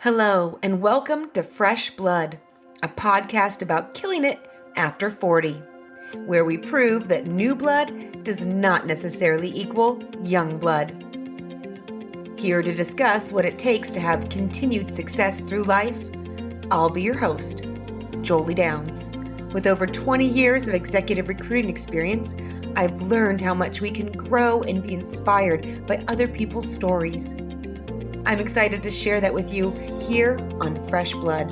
Hello, and welcome to Fresh Blood, a podcast about killing it after 40, where we prove that new blood does not necessarily equal young blood. Here to discuss what it takes to have continued success through life, I'll be your host, Jolie Downs. With over 20 years of executive recruiting experience, I've learned how much we can grow and be inspired by other people's stories. I'm excited to share that with you here on Fresh Blood.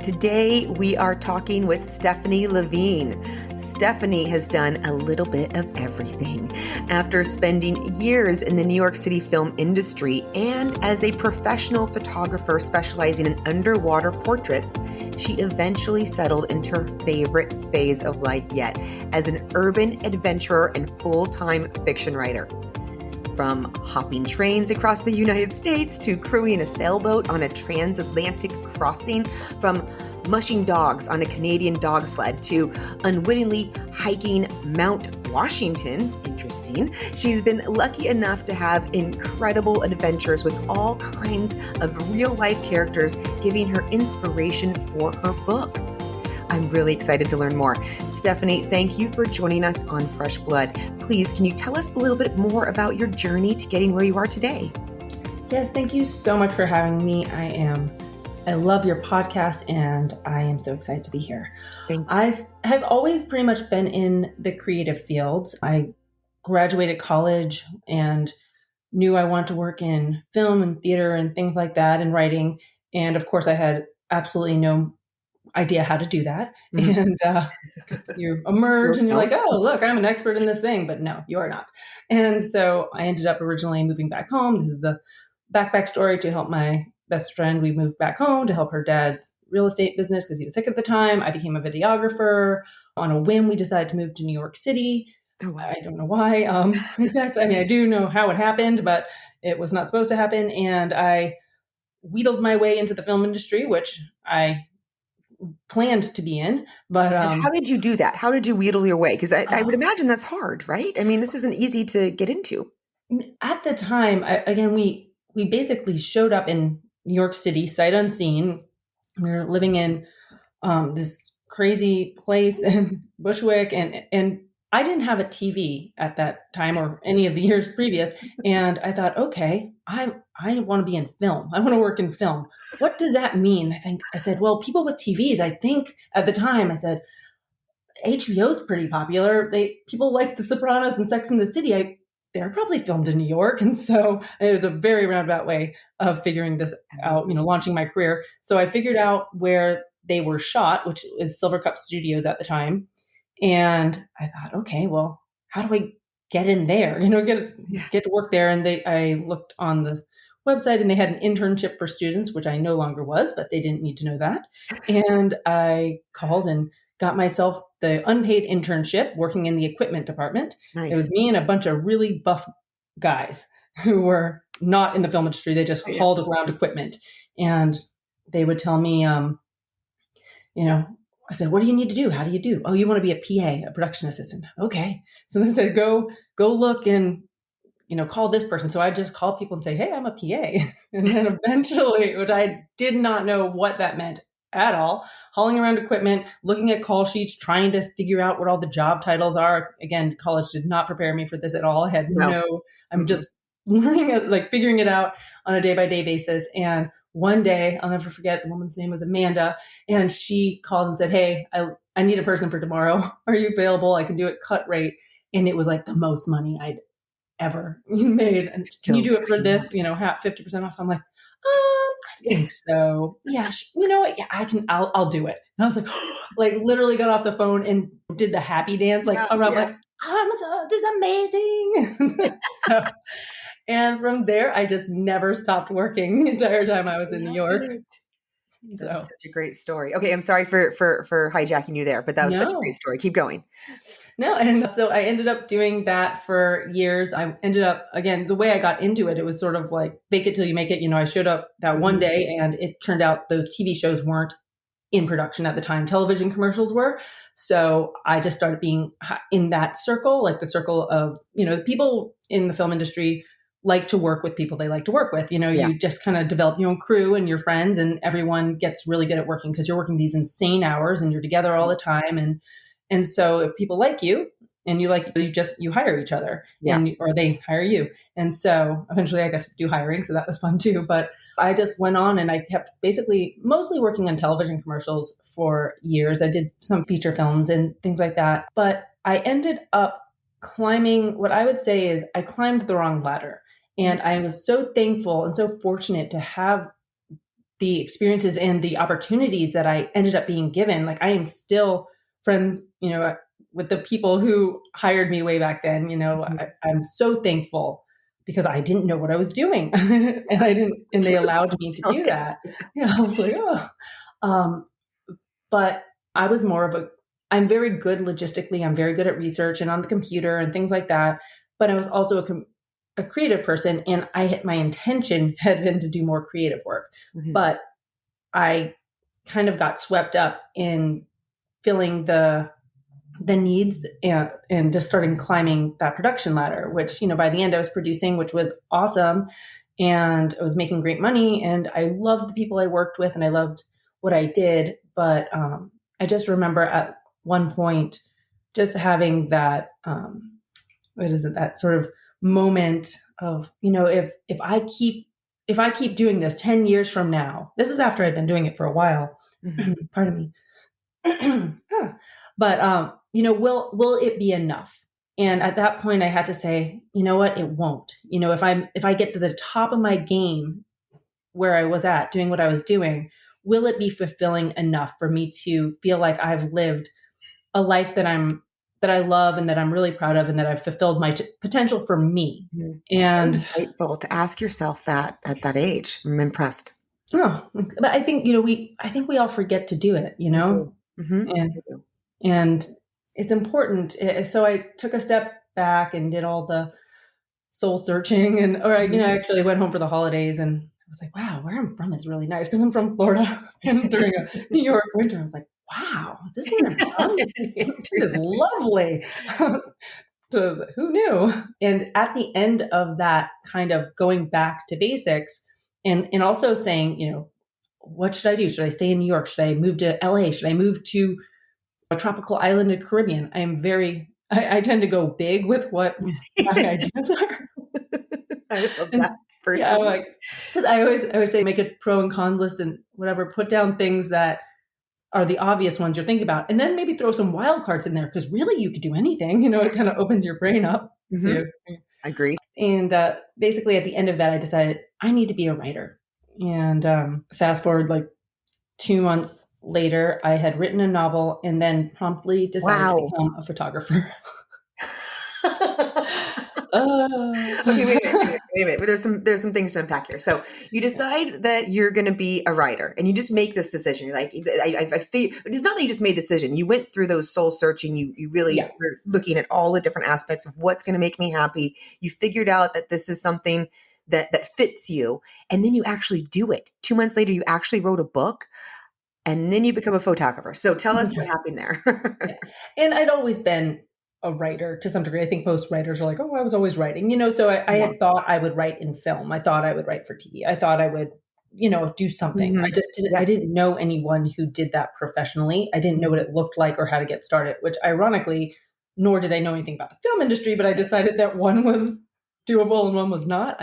Today, we are talking with Stephanie LaVigne. Stephanie has done a little bit of everything. After spending years in the New York City film industry and as a professional photographer specializing in underwater portraits, she eventually settled into her favorite phase of life yet, as an urban adventurer and full-time fiction writer. From hopping trains across the United States to crewing a sailboat on a transatlantic crossing, from mushing dogs on a Canadian dogsled to unwittingly hiking Mount Washington, interesting, she's been lucky enough to have incredible adventures with all kinds of real-life characters, giving her inspiration for her books. I'm really excited to learn more. Stephanie, thank you for joining us on Fresh Blood. Please, can you tell us a little bit more about your journey to getting where you are today? Yes, thank you so much for having me. I love your podcast and I am so excited to be here. I have always pretty much been in the creative field. I graduated college and knew I wanted to work in film and theater and things like that and writing. And of course, I had absolutely no idea how to do that. Mm-hmm. And you emerge and you're like, oh, look, I'm an expert in this thing. But no, you are not. And so I ended up originally moving back home. This is the back story to help my best friend. We moved back home to help her dad's real estate business because he was sick at the time. I became a videographer. On a whim, we decided to move to New York City. Oh, wow. I don't know why exactly. I mean, I do know how it happened, but it was not supposed to happen. And I wheedled my way into the film industry, which I planned to be in. But how did you do that? How did you wheedle your way? Because I would imagine that's hard, right? I mean, this isn't easy to get into. At the time, we basically showed up in New York City, sight unseen. We were living in this crazy place in Bushwick, and I didn't have a TV at that time or any of the years previous. And I thought, okay, I want to be in film. I want to work in film. What does that mean? I said, well, people with TVs, I think at the time I said, HBO's pretty popular. People like The Sopranos and Sex and the City. They're probably filmed in New York. And so it was a very roundabout way of figuring this out, launching my career. So I figured out where they were shot, which is Silver Cup Studios at the time. And I thought, okay, well, how do I get in there? Get to work there. And I looked on the website and they had an internship for students, which I no longer was, but they didn't need to know that. And I called and got myself the unpaid internship working in the equipment department. Nice. It was me and a bunch of really buff guys who were not in the film industry. They just hauled around equipment. And they would tell me, I said, what do you need to do? How do you do? Oh, you want to be a PA, a production assistant. Okay. So they said, go look and, call this person. So I just call people and say, hey, I'm a PA. And then eventually, which I did not know what that meant at all, hauling around equipment, looking at call sheets, trying to figure out what all the job titles are. Again, college did not prepare me for this at all. I had I'm just learning it, figuring it out on a day-by-day basis. And one day, I'll never forget, the woman's name was Amanda, and she called and said, hey, I need a person for tomorrow. Are you available? I can do it cut rate. And it was like the most money I'd ever made. And can you do it for this, 50% off? I'm like, I think so. Yeah. You know what? Yeah, I can, I'll do it. And I was like, literally got off the phone and did the happy dance, around, this is amazing. So, and from there, I just never stopped working the entire time I was in New York. So. That's such a great story. Okay, I'm sorry for hijacking you there, but that was such a great story. Keep going. No, and so I ended up doing that for years. I ended up, again, the way I got into it, it was sort of like fake it till you make it. I showed up that one day and it turned out those TV shows weren't in production at the time. Television commercials were. So I just started being in that circle, like the circle of, the people in the film industry like to work with people they like to work with. Yeah. You just kind of develop your own crew and your friends, and everyone gets really good at working because you're working these insane hours and you're together all the time. And so if people like you and you hire each other, Yeah. or they hire you. And so eventually I got to do hiring. So that was fun too. But I just went on and I kept basically mostly working on television commercials for years. I did some feature films and things like that. But I ended up climbing, what I would say is I climbed the wrong ladder. And I was so thankful and so fortunate to have the experiences and the opportunities that I ended up being given. Like, I am still friends, with the people who hired me way back then. I'm so thankful because I didn't know what I was doing and they allowed me to do that. I was like, oh, but I was I'm very good logistically. I'm very good at research and on the computer and things like that. But I was also a creative person, and my intention had been to do more creative work. Mm-hmm. But I kind of got swept up in filling the needs and just starting climbing that production ladder, which, by the end I was producing, which was awesome. And I was making great money, and I loved the people I worked with, and I loved what I did. But I just remember at one point just having that, that sort of moment of, if I keep doing this 10 years from now, this is after I'd been doing it for a while, pardon me. But, will it be enough? And at that point I had to say, you know what, it won't. If I get to the top of my game where I was at doing what I was doing, will it be fulfilling enough for me to feel like I've lived a life that I love and that I'm really proud of, and that I've fulfilled my potential for me? And so grateful to ask yourself that at that age. I'm impressed. Oh, but I think, we all forget to do it, and it's important. So I took a step back and did all the soul searching, I actually went home for the holidays, and I was like, wow, where I'm from is really nice, because I'm from Florida. And during a New York winter, I was like, wow, is this where I'm from? It is lovely. Who knew? And at the end of that, kind of going back to basics, and also saying, what should I do? Should I stay in New York? Should I move to LA? Should I move to a tropical island in the Caribbean? I tend to go big with what my ideas are. I love that person. Yeah, because I always say, make a pro and con list and whatever, put down things that are the obvious ones you're thinking about, and then maybe throw some wild cards in there, because really you could do anything. It kind of opens your brain up. Agree. And basically at the end of that, I decided I need to be a writer. And fast forward like 2 months later, I had written a novel and then promptly decided to become a photographer. Okay, wait a minute. There's some things to unpack here. So you decide that you're going to be a writer, and you just make this decision. You're like, I feel it's not that you just made a decision. You went through those soul searching. You really were looking at all the different aspects of what's going to make me happy. You figured out that this is something that fits you, and then you actually do it. 2 months later, you actually wrote a book, and then you become a photographer. So tell us what happened there. And I'd always been a writer to some degree. I think most writers are like, oh, I was always writing, so I had thought I would write in film. I thought I would write for TV. I thought I would, do something. I didn't know anyone who did that professionally. I didn't know what it looked like or how to get started, which ironically, nor did I know anything about the film industry, but I decided that one was doable and one was not.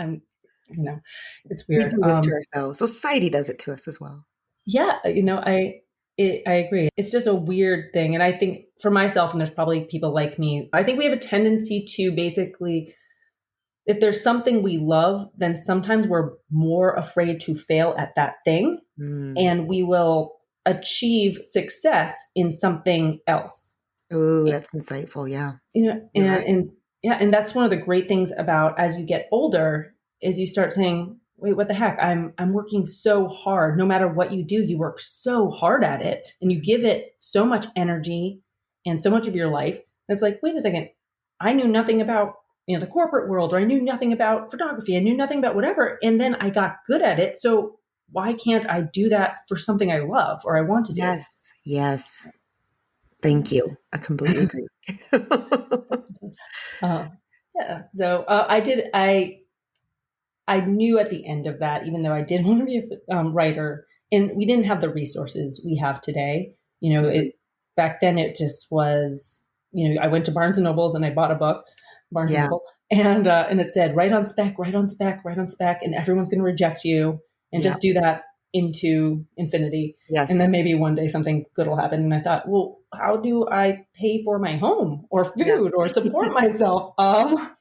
It's weird. We do this to ourselves. Society does it to us as well. Yeah. I agree. It's just a weird thing. And I think for myself, and there's probably people like me, I think we have a tendency to basically, if there's something we love, then sometimes we're more afraid to fail at that thing. And we will achieve success in something else. Oh, that's insightful. Yeah. And that's one of the great things about as you get older is you start saying, wait, what the heck? I'm working so hard. No matter what you do, you work so hard at it, and you give it so much energy and so much of your life. It's like, wait a second. I knew nothing about, the corporate world, or I knew nothing about photography. I knew nothing about whatever. And then I got good at it. So why can't I do that for something I love or I want to do? Yes. Thank you. I completely agree. Yeah. So I I knew at the end of that, even though I did want to be a writer, and we didn't have the resources we have today. Mhm. It back then it just was. I went to Barnes and Nobles and I bought a book, Barnes and Yeah. Noble, and it said write on spec, write on spec, write on spec, and everyone's going to reject you, and Yeah. just do that into infinity. And Yes. then maybe one day something good will happen. And I thought, well, how do I pay for my home or Yeah. food or support myself?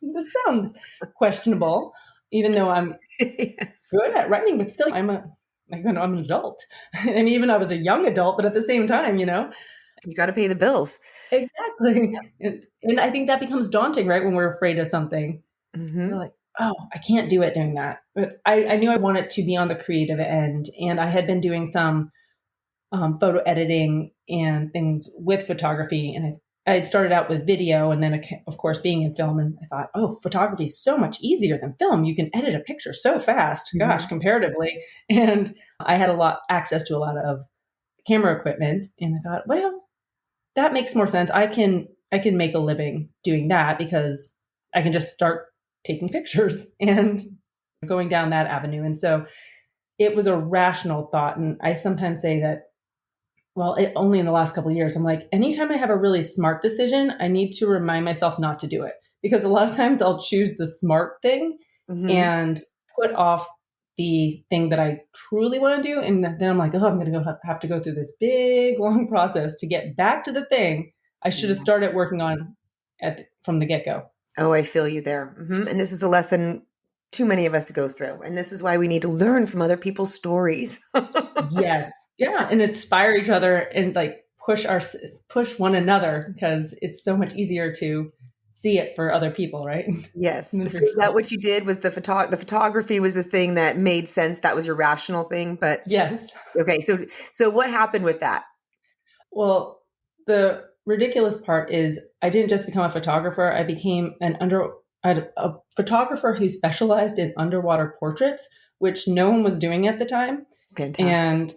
This sounds questionable, even though I'm Yes. good at writing, but still I'm an adult. I mean, even I was a young adult, but at the same time, You got to pay the bills. exactly. And I think that becomes daunting, right? When we're afraid of something, we're Hmm. like, oh, I can't do it doing that. But I knew I wanted to be on the creative end. And I had been doing some photo editing and things with photography. And I had started out with video and then, of course, being in film. And I thought, oh, photography is so much easier than film. You can edit a picture so fast, gosh, Hmm. comparatively. And I had access to a lot of camera equipment. And I thought, well, that makes more sense. I can make a living doing that because I can just start taking pictures and going down that avenue. And so it was a rational thought. And I sometimes say that, well, only in the last couple of years, I'm like, anytime I have a really smart decision, I need to remind myself not to do it because a lot of times I'll choose the smart thing Hmm. and put off the thing that I truly want to do. And then I'm like, oh, I'm going to have to go through this big, long process to get back to the thing I should have Yeah. started working on from the get go. Oh, I feel you there. And this is a lesson too many of us go through. And this is why we need to learn from other people's stories. Yes. Yeah. And inspire each other and like push one another because it's so much easier to see it for other people, right? Yes. Than So for is that yourself. what you did? Was the photography was the thing that made sense? That was your rational thing. But Yes. okay, so what happened with that? Well, the ridiculous part is I didn't just become a photographer. I became a photographer who specialized in underwater portraits, which no one was doing at the time. Fantastic. And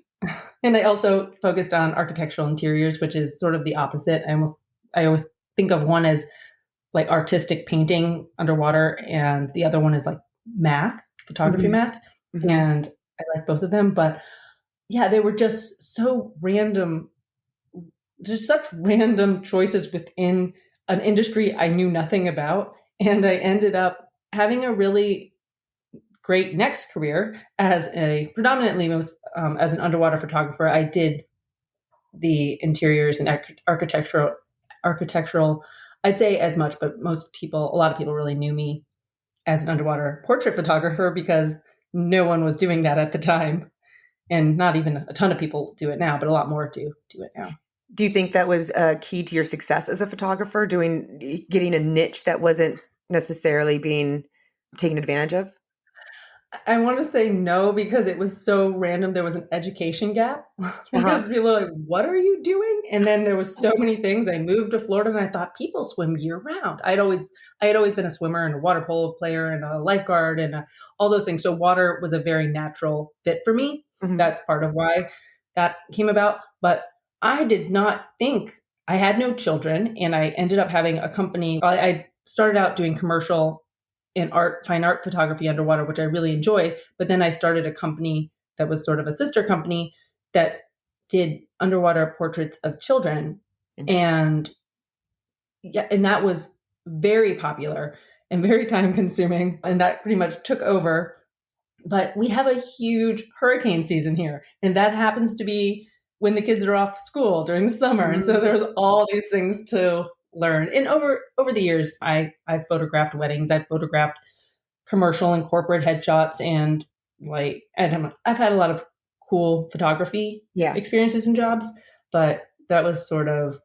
and I also focused on architectural interiors, which is sort of the opposite. I always think of one as like artistic painting underwater, and the other one is like math, photography Hmm. math. Hmm. And I like both of them, but yeah, they were just so random, just such random choices within an industry I knew nothing about. And I ended up having a really great next career as a predominantly as an underwater photographer. I did the interiors and architectural. I'd say as much, but a lot of people really knew me as an underwater portrait photographer because no one was doing that at the time. And not even a ton of people do it now, but a lot more do it now. Do you think that was key to your success as a photographer, getting a niche that wasn't necessarily being taken advantage of? I want to say no because it was so random. There was an education gap Uh-huh. because people were like, "What are you doing?" And then there was so many things. I moved to Florida and I thought people swim year round. I had always been a swimmer and a water polo player and a lifeguard and all those things. So water was a very natural fit for me. Hmm. That's part of why that came about. But I did not think I had no children, and I ended up having a company. I started out doing commercial in fine art photography underwater, which I really enjoy. But then I started a company that was sort of a sister company that did underwater portraits of children. Interesting. And yeah, and that was very popular and very time consuming. And that pretty much took over. But we have a huge hurricane season here. And that happens to be when the kids are off school during the summer. And so Mhm. there's all these things to learn. And over the years, I photographed weddings, I photographed commercial and corporate headshots, and I've had a lot of cool photography Yeah. experiences and jobs, but that was sort of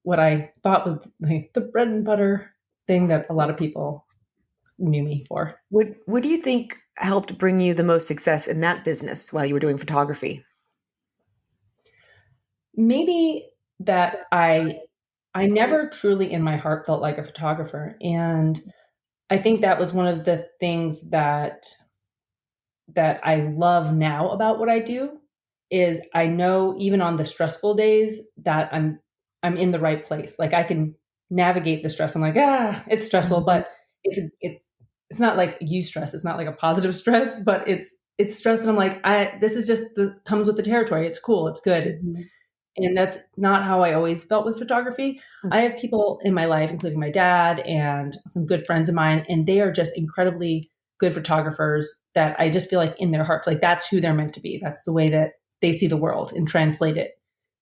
what I thought was like the bread and butter thing that a lot of people knew me for. What do you think helped bring you the most success in that business while you were doing photography? Maybe that I never truly in my heart felt like a photographer, and I think that was one of the things that I love now about what I do is I know even on the stressful days that I'm in the right place. Like I can navigate the stress. I'm like, it's stressful, Mhm. but it's it's not like eustress. It's not like a positive stress, but it's stress that I'm like, this is just comes with the territory. It's cool. It's good. Mhm. And that's not how I always felt with photography. I have people in my life, including my dad and some good friends of mine, and they are just incredibly good photographers that I just feel like in their hearts, like that's who they're meant to be. That's the way that they see the world and translate it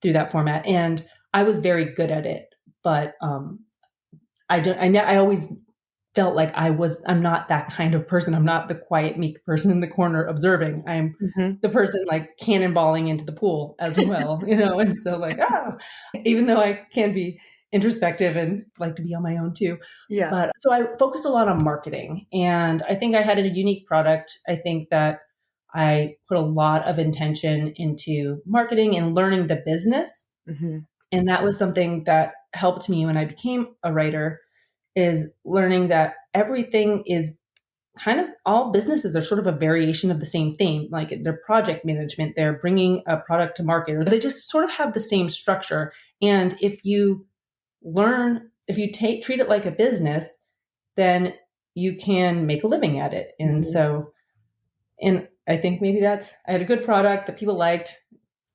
through that format. And I was very good at it, but I always felt like I'm not that kind of person. I'm not the quiet, meek person in the corner observing. I'm Mhm. the person like cannonballing into the pool as well, and so like, even though I can be introspective and like to be on my own too. Yeah. But so I focused a lot on marketing, and I think I had a unique product. I think that I put a lot of intention into marketing and learning the business. Mhm. And that was something that helped me when I became a writer, is learning that everything is kind of, all businesses are sort of a variation of the same theme. Like they're project management, they're bringing a product to market, or they just sort of have the same structure. And if you treat it like a business, then you can make a living at it. And Mhm. so, and I think maybe I had a good product that people liked.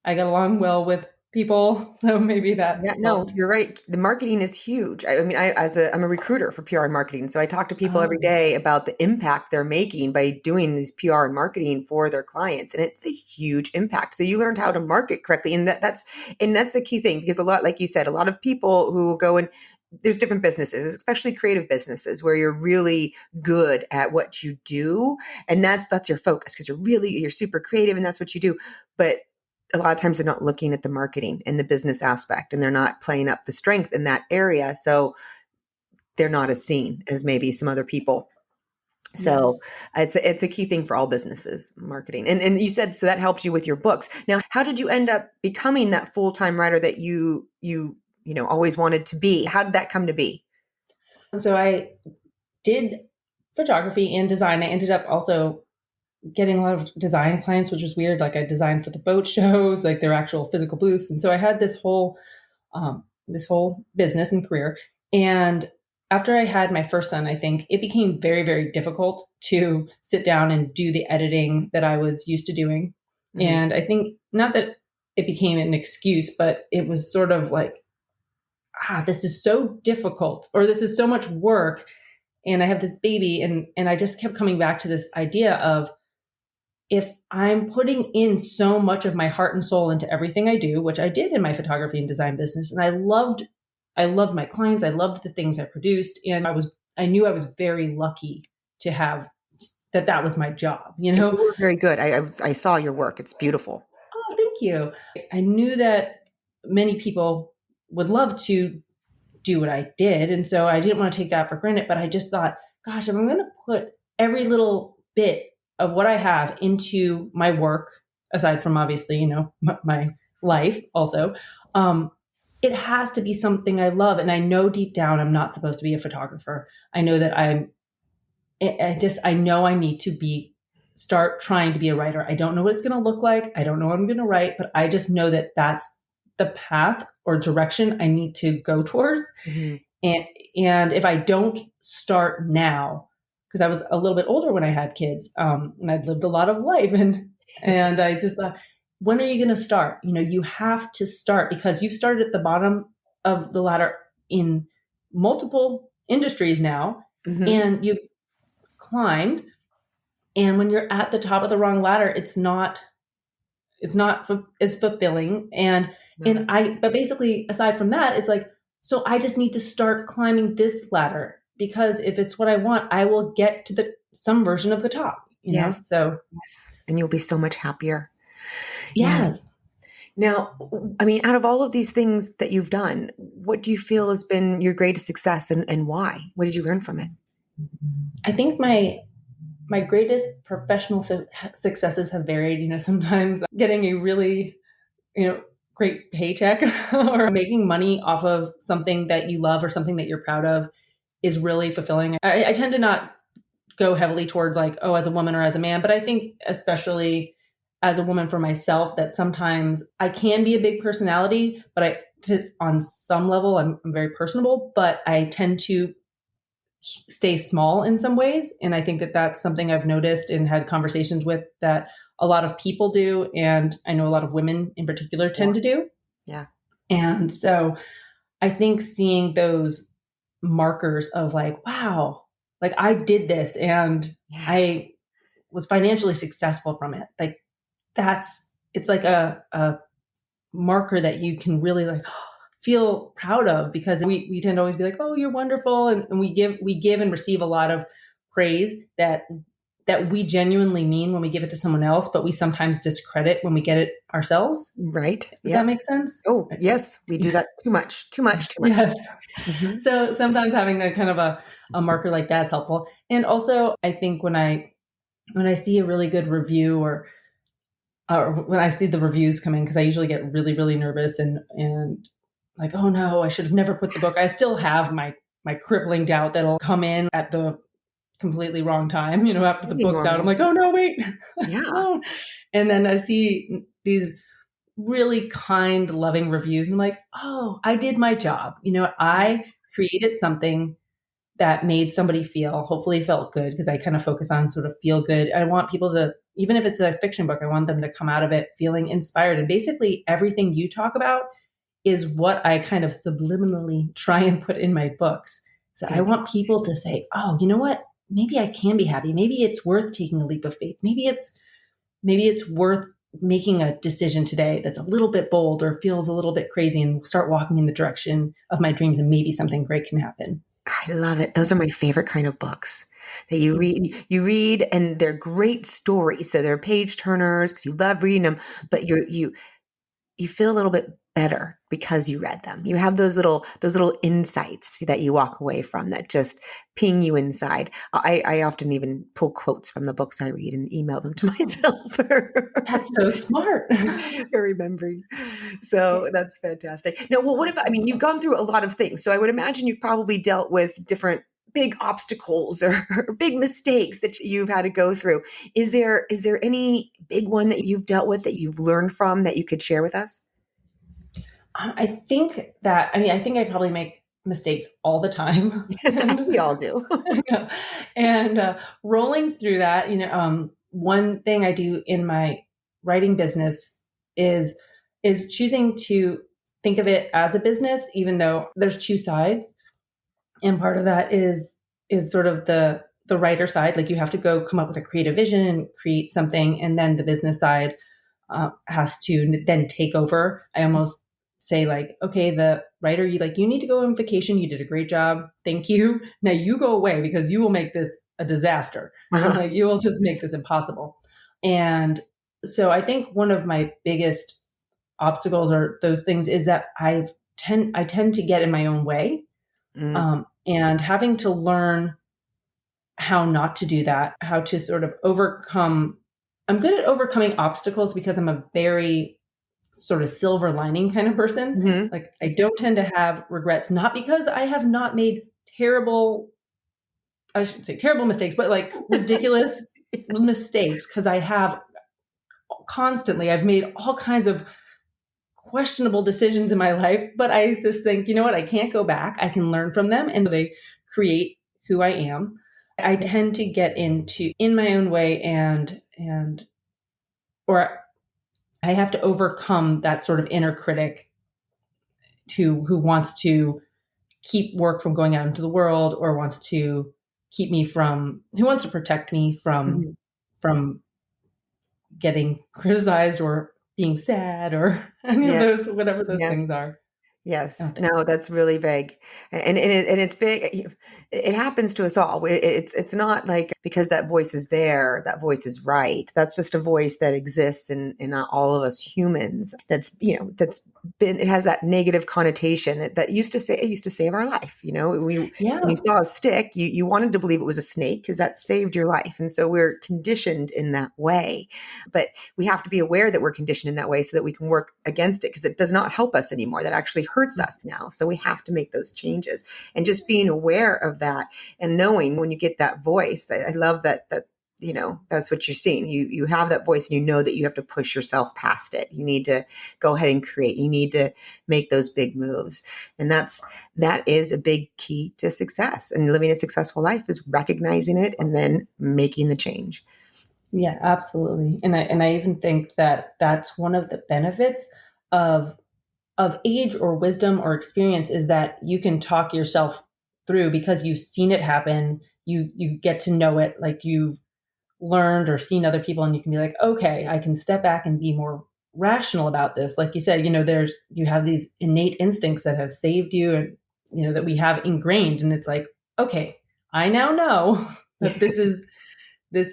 I got along well with people. So maybe that Yeah, no, helped. you're right. The marketing is huge. I mean, I'm a recruiter for PR and marketing, so I talk to people every Oh, day about the impact they're making by doing these PR and marketing for their clients, and it's a huge impact. So you learned how to market correctly, and that's the key thing, because a lot, like you said, a lot of people who go and there's different businesses, especially creative businesses, where you're really good at what you do, and that's your focus because you're super creative and that's what you do. But a lot of times they're not looking at the marketing and the business aspect, and they're not playing up the strength in that area. So they're not as seen as maybe some other people. So yes. it's a key thing for all businesses, marketing. And you said, so that helps you with your books. Now, how did you end up becoming that full-time writer that you always wanted to be? How did that come to be? And so I did photography and design. I ended up also getting a lot of design clients, which was weird. Like I designed for the boat shows, like their actual physical booths. And so I had this whole business and career. And after I had my first son, I think it became very, very difficult to sit down and do the editing that I was used to doing. Mhm. And I think not that it became an excuse, but it was sort of like, this is so difficult, or this is so much work. And I have this baby, and I just kept coming back to this idea of, if I'm putting in so much of my heart and soul into everything I do, which I did in my photography and design business, and I loved my clients, I loved the things I produced, and I knew I was very lucky to have that was my job, you And know? you were very good. I saw your work. It's beautiful. Oh, thank you. I knew that many people would love to do what I did. And so I didn't want to take that for granted, but I just thought, gosh, if I'm going to put every little bit of what I have into my work, aside from obviously, my life also, um, it has to be something I love. And I know deep down I'm not supposed to be a photographer. I know that I know I need to start trying to be a writer. I don't know what it's going to look like. I don't know what I'm going to write, but I just know that that's the path or direction I need to go towards. Mhm. And and if I don't start now, because I was a little bit older when I had kids, and I'd lived a lot of life, and I just thought, when are you going to start? You have to start, because you've started at the bottom of the ladder in multiple industries now, Mhm. and you've climbed. And when you're at the top of the wrong ladder, it's not as fulfilling. And No. but basically, aside from that, it's like, so I just need to start climbing this ladder, because if it's what I want, I will get to some version of the top. Yes. So Yes. And you'll be so much happier. Yes. yes, Now, I mean, out of all of these things that you've done, what do you feel has been your greatest success, and why? What did you learn from it? I think my greatest professional successes have varied. Sometimes getting a really, great paycheck or making money off of something that you love or something that you're proud of is really fulfilling. I tend to not go heavily towards like, oh, as a woman or as a man, but I think especially as a woman for myself, that sometimes I can be a big personality, but on some level, I'm very personable, but I tend to stay small in some ways. And I think that that's something I've noticed and had conversations with that a lot of people do. And I know a lot of women in particular tend to do. Yeah. And so I think seeing those markers of like, wow, like I did this and I was financially successful from it. Like it's like a marker that you can really like feel proud of, because we tend to always be like, oh, you're wonderful. And we give and receive a lot of praise that we genuinely mean when we give it to someone else, but we sometimes discredit when we get it ourselves. Right. Does that make sense? Oh, yes. We do that too much. Yes. Mm-hmm. So sometimes having a kind of a marker like that is helpful. And also I think when I see a really good review or when I see the reviews come in, because I usually get really, really nervous and like, oh no, I should have never put the book. I still have my crippling doubt that'll come in at the completely wrong time, after the book's out. I'm like, oh no, wait. Yeah. No. And then I see these really kind, loving reviews. And I'm like, oh, I did my job. I created something that made somebody hopefully felt good, because I kind of focus on sort of feel good. I want people to, even if it's a fiction book, I want them to come out of it feeling inspired. And basically everything you talk about is what I kind of subliminally try and put in my books. So I want people to say, oh, you know what? Maybe I can be happy. Maybe it's worth taking a leap of faith. Maybe it's worth making a decision today that's a little bit bold or feels a little bit crazy, and start walking in the direction of my dreams, and maybe something great can happen. I love it. Those are my favorite kind of books that you read and they're great stories. So they're page turners because you love reading them, but you feel a little bit better because you read them. You have those little insights that you walk away from that just ping you inside. I often even pull quotes from the books I read and email them to myself. That's so smart. For remembering. So that's fantastic. No, well, what about, you've gone through a lot of things. So I would imagine you've probably dealt with different big obstacles or big mistakes that you've had to go through. Is there any big one that you've dealt with that you've learned from that you could share with us? I think I probably make mistakes all the time. We all do. And rolling through that, one thing I do in my writing business is choosing to think of it as a business, even though there's two sides. And part of that is sort of the writer side. Like you have to go come up with a creative vision and create something. And then the business side has to then take over. I almost say like, okay, the writer, you need to go on vacation. You did a great job. Thank you. Now you go away because you will make this a disaster. Like you will just make this impossible. And so I think one of my biggest obstacles or those things is that I tend to get in my own way. And having to learn how not to do that, how to sort of overcome. I'm good at overcoming obstacles because I'm a very sort of silver lining kind of person. Mm-hmm. Like I don't tend to have regrets, not because I have not made I shouldn't say terrible mistakes, but like ridiculous mistakes, because I have constantly, I've made all kinds of questionable decisions in my life, but I just think, you know what, I can't go back. I can learn from them and they create who I am. I tend to get in my own way or I have to overcome that sort of inner critic who wants to keep work from going out into the world, or wants to who wants to protect me from getting criticized or being sad or any of those, whatever those things are. Yes. No, that's really big. And it's big. It happens to us all. It's not like because that voice is there, that voice is right. That's just a voice that exists in all of us humans. It has that negative connotation that used to save our life. When you saw a stick, you wanted to believe it was a snake because that saved your life. And so we're conditioned in that way, but we have to be aware that we're conditioned in that way so that we can work against it, because it does not help us anymore. That actually hurts us now. So we have to make those changes, and just being aware of that and knowing when you get that voice. I love that that's what you're seeing. You have that voice and you know that you have to push yourself past it. You need to go ahead and create. You need to make those big moves. And that is a big key to success. And living a successful life is recognizing it and then making the change. Yeah, absolutely. And I even think that that's one of the benefits of age or wisdom or experience, is that you can talk yourself through, because you've seen it happen. You get to know it, like you've learned or seen other people, and you can be like, okay, I can step back and be more rational about this. Like you said, you have these innate instincts that have saved you, and that we have ingrained, and it's like, okay, I now know that this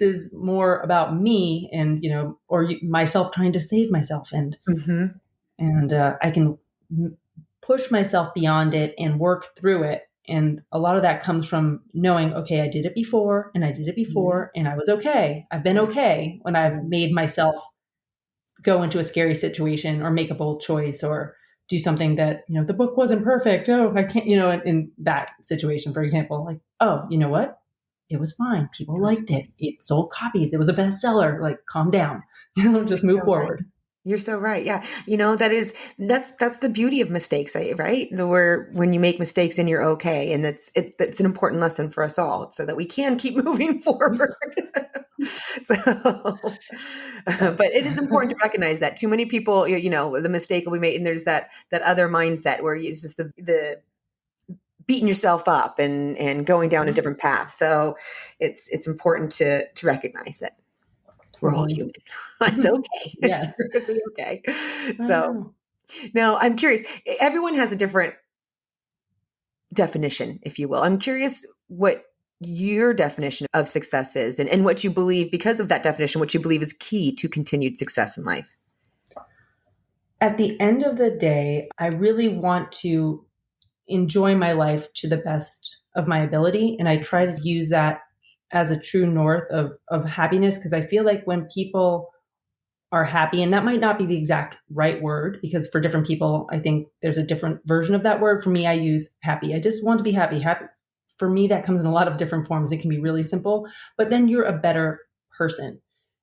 is more about me, and or myself trying to save myself, and Mm-hmm. I can push myself beyond it and work through it. And a lot of that comes from knowing, okay, I did it before, and I did it before, and I was okay. I've been okay when I've made myself go into a scary situation or make a bold choice or do something that, the book wasn't perfect. Oh, I can't, in that situation, for example, like, oh, you know what? It was fine. People liked it. It sold copies. It was a bestseller. Like, calm down, just move forward. Right. You're so right. Yeah. That's the beauty of mistakes, right? Where when you make mistakes and you're okay. And that's an important lesson for us all so that we can keep moving forward. So, but it is important to recognize that too many people, the mistake will be made. And there's that other mindset where it's just the beating yourself up and going down a different path. So it's important to recognize that we're all human. It's okay. Yes. It's really okay. So now I'm curious, everyone has a different definition, if you will. I'm curious what your definition of success is and what you believe, because of that definition, what you believe is key to continued success in life. At the end of the day, I really want to enjoy my life to the best of my ability. And I try to use that as a true north of happiness, because I feel like when people are happy, and that might not be the exact right word, because for different people, I think there's a different version of that word. For me, I use happy. I just want to be happy. Happy. For me, that comes in a lot of different forms. It can be really simple, but then you're a better person.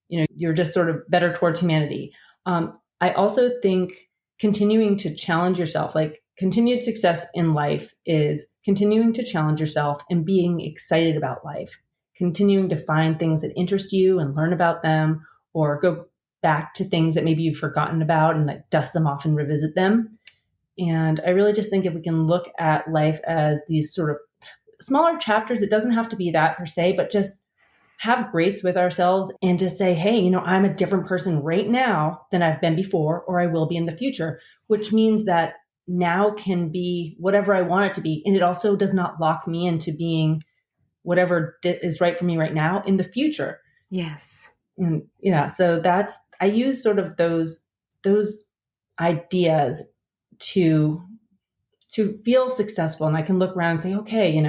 You're just sort of better towards humanity. I also think continuing to challenge yourself, like continued success in life is continuing to challenge yourself and being excited about life, continuing to find things that interest you and learn about them, or go back to things that maybe you've forgotten about and like dust them off and revisit them. And I really just think if we can look at life as these sort of smaller chapters, it doesn't have to be that per se, but just have grace with ourselves and just say, hey, I'm a different person right now than I've been before, or I will be in the future, which means that now can be whatever I want it to be. And it also does not lock me into being whatever is right for me right now in the future. Yes. And so I use sort of those ideas to feel successful. And I can look around and say, okay,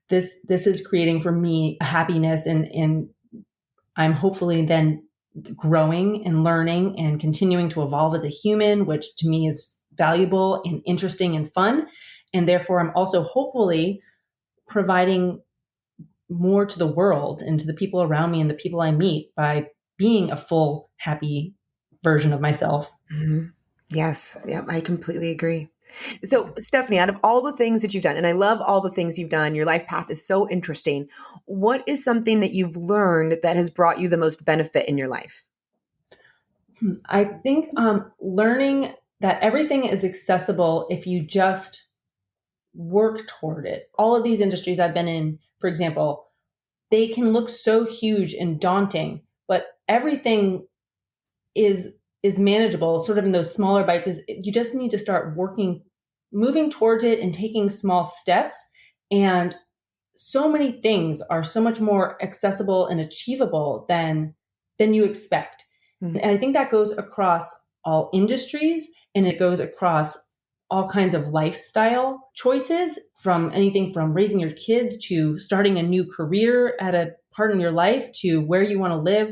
this is creating for me happiness, and I'm hopefully then growing and learning and continuing to evolve as a human, which to me is valuable and interesting and fun. And therefore, I'm also hopefully providing more to the world and to the people around me and the people I meet by being a full, happy version of myself. Mm-hmm. Yes. Yeah, I completely agree. So, Stephanie, out of all the things that you've done, and I love all the things you've done, your life path is so interesting. What is something that you've learned that has brought you the most benefit in your life? I think learning that everything is accessible if you just work toward it. All of these industries I've been in, for example, they can look so huge and daunting, but everything is manageable sort of in those smaller bites. You just need to start moving towards it and taking small steps. And so many things are so much more accessible and achievable than you expect. Mm-hmm. And I think that goes across all industries, and it goes across all kinds of lifestyle choices, from anything from raising your kids to starting a new career at a part in your life to where you want to live.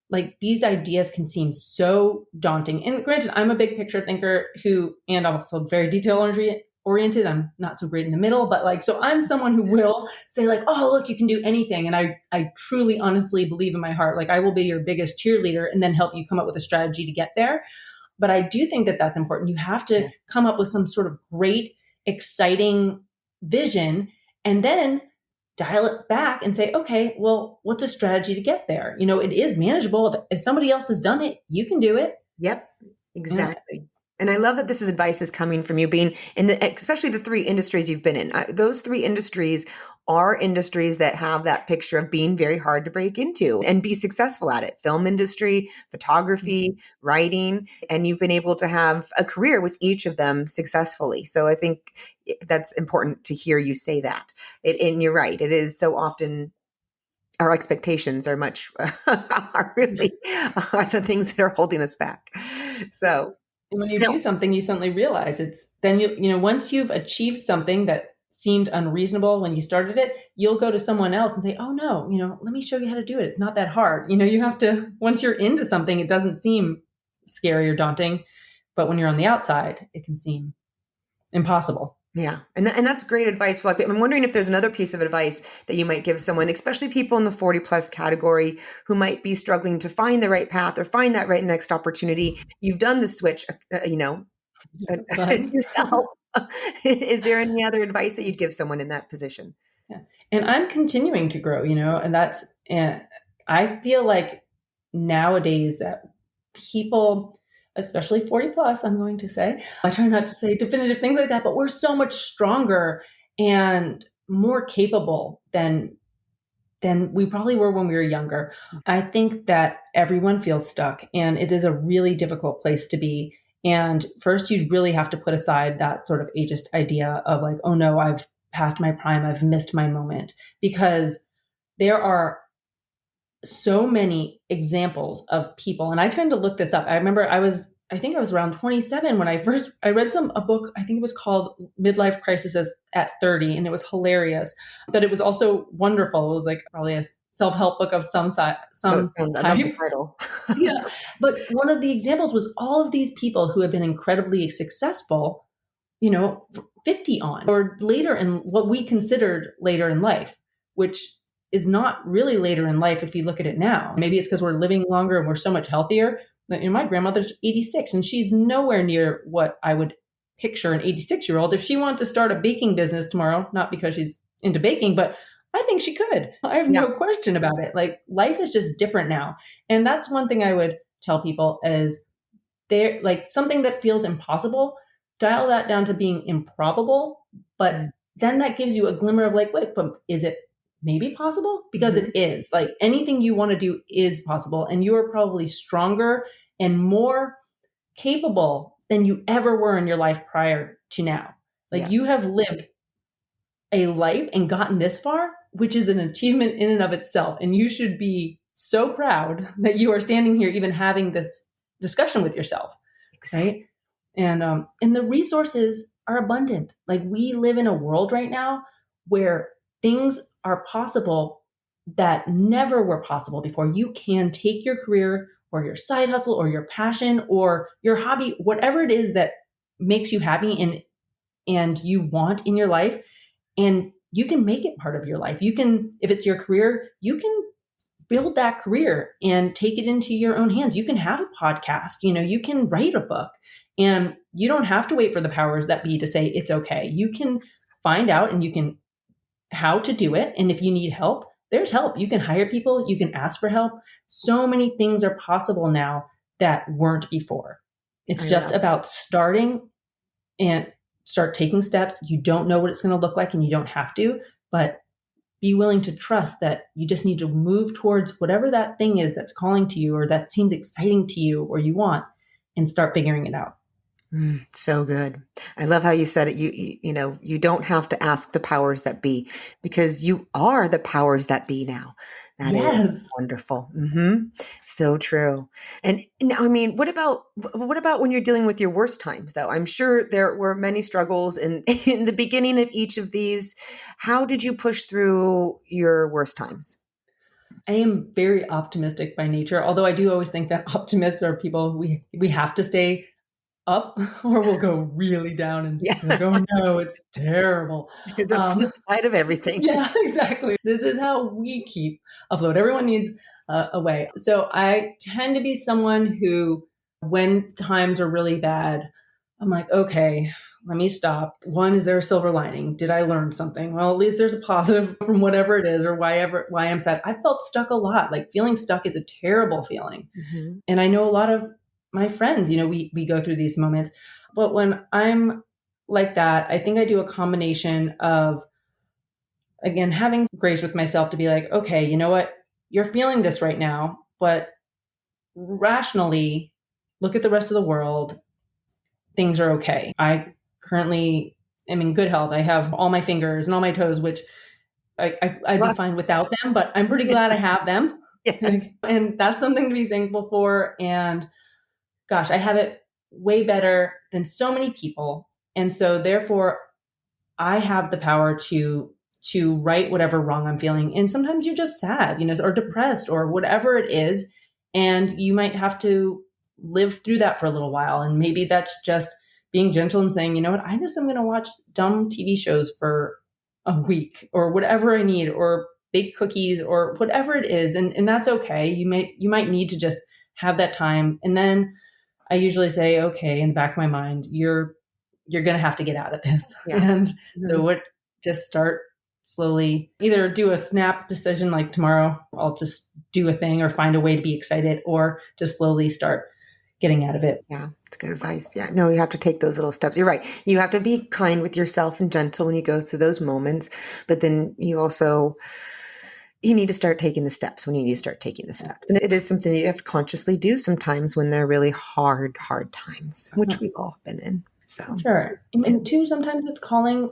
Like, these ideas can seem so daunting. And granted, I'm a big picture thinker and also very detail oriented. I'm not so great in the middle, but like, so I'm someone who will say like, oh, look, you can do anything. And I truly, honestly believe in my heart, like I will be your biggest cheerleader and then help you come up with a strategy to get there. But I do think that that's important. You have to come up with some sort of great, exciting vision and then dial it back and say, okay, well, what's a strategy to get there? It is manageable. If somebody else has done it, you can do it. Yep, exactly. And I love that this is advice is coming from you being in especially the three industries you've been in. Those three industries are industries that have that picture of being very hard to break into and be successful at it. Film industry, photography, writing, and you've been able to have a career with each of them successfully. So I think that's important to hear you say that. And you're right. It is so often our expectations are much are really are the things that are holding us back. So and when you do something, you suddenly realize it's then once you've achieved something that seemed unreasonable when you started it, you'll go to someone else and say, oh no, let me show you how to do it. It's not that hard. You have to, once you're into something, it doesn't seem scary or daunting, but when you're on the outside, it can seem impossible. Yeah. And that's great advice for I'm wondering if there's another piece of advice that you might give someone, especially people in the 40 plus category who might be struggling to find the right path or find that right next opportunity. You've done the switch, yourself. Is there any other advice that you'd give someone in that position? Yeah. And I'm continuing to grow, and I feel like nowadays that people, especially 40 plus, I'm going to say, I try not to say definitive things like that, but we're so much stronger and more capable than we probably were when we were younger. I think that everyone feels stuck and it is a really difficult place to be. And first, you really have to put aside that sort of ageist idea of like, oh no, I've passed my prime, I've missed my moment, because there are so many examples of people. And I tend to look this up. I remember I think I was around 27 when I read a book, I think it was called Midlife Crisis at 30. And it was hilarious, but it was also wonderful. It was like probably a self-help book of some type. Yeah. But one of the examples was all of these people who had been incredibly successful, 50 on or later in what we considered later in life, which is not really later in life if you look at it now. Maybe it's because we're living longer and we're so much healthier. My grandmother's 86 and she's nowhere near what I would picture an 86-year-old. If she wanted to start a baking business tomorrow, not because she's into baking, but I think she could. I have no question about it. Like life is just different now. And that's one thing I would tell people is they're like something that feels impossible, dial that down to being improbable. But then that gives you a glimmer of like, wait, but is it maybe possible? Because it is. Like anything you want to do is possible. And you are probably stronger and more capable than you ever were in your life prior to now. Like you have lived a life and gotten this far, which is an achievement in and of itself. And you should be so proud that you are standing here even having this discussion with yourself. Right. And the resources are abundant. Like we live in a world right now where things are possible that never were possible before. You can take your career or your side hustle or your passion or your hobby, whatever it is that makes you happy and you want in your life, and you can make it part of your life. You can, if it's your career, you can build that career and take it into your own hands. You can have a podcast, you can write a book, and you don't have to wait for the powers that be to say it's okay. You can find out and you can how to do it. And if you need help, there's help. You can hire people, you can ask for help. So many things are possible now that weren't before. It's just about starting and start taking steps. You don't know what it's going to look like and you don't have to, but be willing to trust that you just need to move towards whatever that thing is that's calling to you or that seems exciting to you or you want, and start figuring it out. So good. I love how you said it. You don't have to ask the powers that be because you are the powers that be now. That is wonderful. So true. And now, what about when you're dealing with your worst times though? I'm sure there were many struggles in the beginning of each of these. How did you push through your worst times? I am very optimistic by nature, although I do always think that optimists are people we have to stay up or we'll go really down and Yeah. be like, oh no, it's terrible. There's a flip side of everything. Yeah, exactly. This is how we keep afloat. Everyone needs a way. So I tend to be someone who, when times are really bad, I'm like, okay, let me stop. One, is there a silver lining? Did I learn something? Well, at least there's a positive from whatever it is or why I'm sad. I felt stuck a lot. Like feeling stuck is a terrible feeling. Mm-hmm. And I know a lot of my friends, we go through these moments. But when I'm like that, I think I do a combination of, again, having grace with myself to be like, okay, you know what? You're feeling this right now, but rationally look at the rest of the world. Things are okay. I currently am in good health. I have all my fingers and all my toes, which I'd be fine without them, but I'm pretty glad I have them. Yes. And that's something to be thankful for. And gosh, I have it way better than so many people. And so therefore I have the power to right whatever wrong I'm feeling. And sometimes you're just sad, or depressed or whatever it is. And you might have to live through that for a little while. And maybe that's just being gentle and saying, you know what, I guess I'm going to watch dumb TV shows for a week or whatever I need, or bake cookies or whatever it is. And that's okay. You might need to just have that time. And then I usually say, okay, in the back of my mind, you're going to have to get out of this. Yeah. And so just start slowly, either do a snap decision, like tomorrow I'll just do a thing or find a way to be excited, or just slowly start getting out of it. Yeah, it's good advice. Yeah, no, you have to take those little steps. You're right. You have to be kind with yourself and gentle when you go through those moments. But then you need to start taking the steps when you need to start taking the steps. And it is something that you have to consciously do sometimes when they're really hard times, which we've all been in. So sure. And two, sometimes it's calling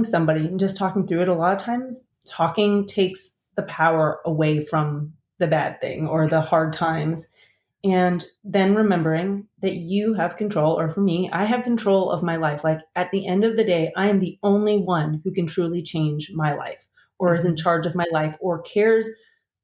somebody and just talking through it. A lot of times talking takes the power away from the bad thing or the hard times. And then remembering that you have control, or for me, I have control of my life. Like at the end of the day, I am the only one who can truly change my life, or is in charge of my life, or cares.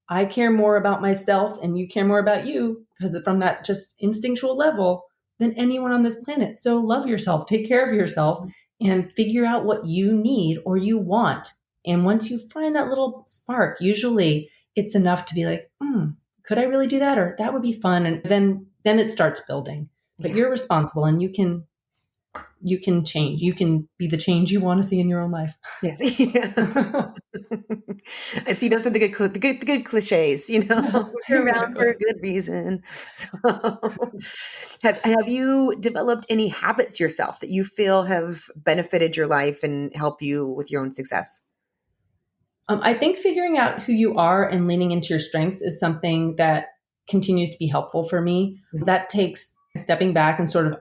I care more about myself and you care more about you, because from that just instinctual level, than anyone on this planet. So love yourself, take care of yourself, and figure out what you need or you want. And once you find that little spark, usually it's enough to be like, could I really do that? Or that would be fun. And then it starts building. But you're responsible and you can change. You can be the change you want to see in your own life. Yes. Yeah. I see those are the good cliches, You're around for a good reason. So have you developed any habits yourself that you feel have benefited your life and help you with your own success? I think figuring out who you are and leaning into your strengths is something that continues to be helpful for me. Mm-hmm. That takes stepping back and sort of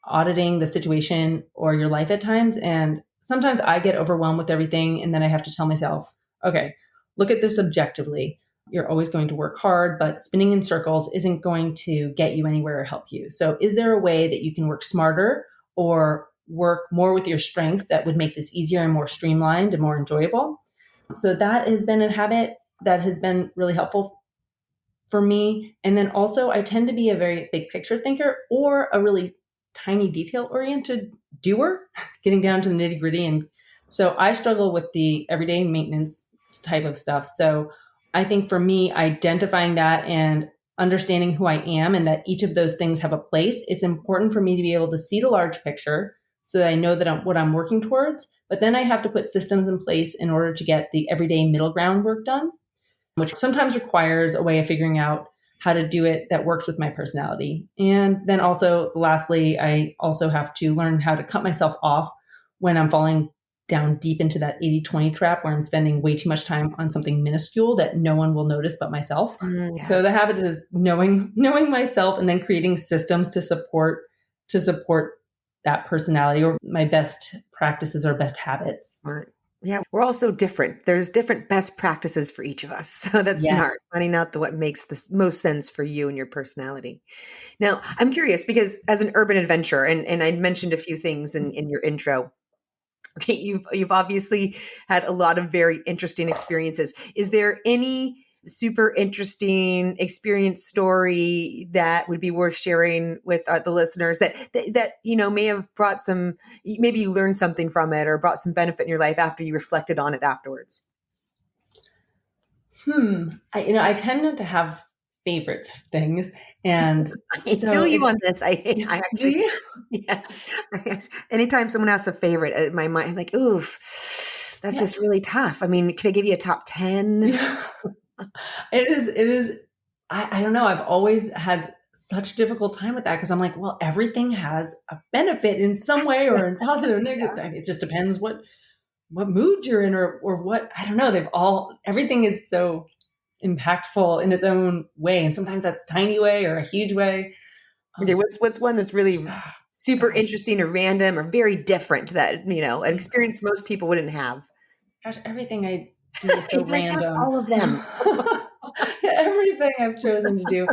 auditing the situation or your life at times. And sometimes I get overwhelmed with everything. And then I have to tell myself, okay, look at this objectively. You're always going to work hard, but spinning in circles isn't going to get you anywhere or help you. So is there a way that you can work smarter or work more with your strength that would make this easier and more streamlined and more enjoyable? So that has been a habit that has been really helpful for me. And then also I tend to be a very big picture thinker or a really tiny detail oriented doer, getting down to the nitty gritty. And so I struggle with the everyday maintenance type of stuff. So I think for me, identifying that and understanding who I am and that each of those things have a place, it's important for me to be able to see the large picture so that I know that what I'm working towards. But then I have to put systems in place in order to get the everyday middle ground work done, which sometimes requires a way of figuring out how to do it that works with my personality. And then also, lastly, I also have to learn how to cut myself off when I'm falling down deep into that 80-20 trap where I'm spending way too much time on something minuscule that no one will notice but myself. Yes. So the habit is knowing myself and then creating systems to support that personality or my best practices or best habits. Smart. Yeah, we're all so different. There's different best practices for each of us. So that's smart, finding out what makes the most sense for you and your personality. Now, I'm curious because as an urban adventurer, and I mentioned a few things in your intro, okay, you've obviously had a lot of very interesting experiences. Is there any super interesting experience story that would be worth sharing with the listeners that may have brought some, maybe you learned something from it or brought some benefit in your life after you reflected on it afterwards? I tend not to have favorites of things, and I feel so you it on this. I do actually, you? yes, yes. Anytime someone asks a favorite, my mind, like, oof, that's Yeah, just really tough. I mean, could I give you a top 10? yeah. It is. I don't know. I've always had such difficult time with that because I'm like, well, everything has a benefit in some way or in positive or negative. It just depends what mood you're in or what, I don't know. Everything is so impactful in its own way. And sometimes that's tiny way or a huge way. Okay, Um, what's one that's really super gosh, interesting or random or very different that, an experience most people wouldn't have? gosh, everything I do is so I'd like to have random. all of them. Everything I've chosen to do.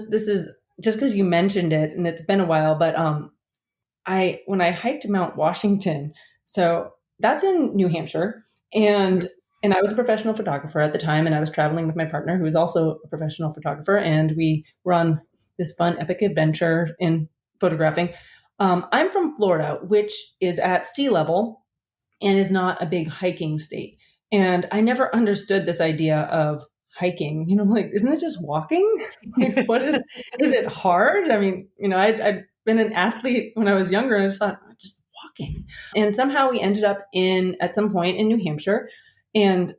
This is just because you mentioned it and it's been a while, but when I hiked Mount Washington, so that's in New Hampshire, and I was a professional photographer at the time, and I was traveling with my partner, who is also a professional photographer, and we were on this fun epic adventure in photographing. I'm from Florida, which is at sea level and is not a big hiking state, and I never understood this idea of hiking. Like, isn't it just walking? Like, is it hard? I mean, I'd been an athlete when I was younger, and I just thought, "Oh, just walking." And somehow we ended up at some point in New Hampshire, and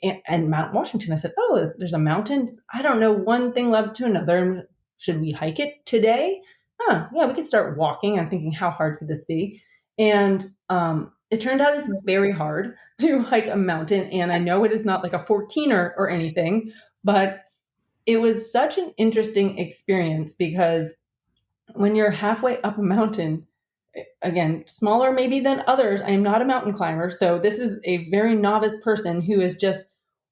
and Mount Washington. I said, "Oh, there's a mountain. I don't know. One thing led to another. Should we hike it today? Oh, yeah, we could start walking." I'm thinking, how hard could this be? And it turned out it's very hard to hike a mountain. And I know it is not like a 14er or anything, but it was such an interesting experience because when you're halfway up a mountain, again, smaller maybe than others, I am not a mountain climber. So this is a very novice person who has just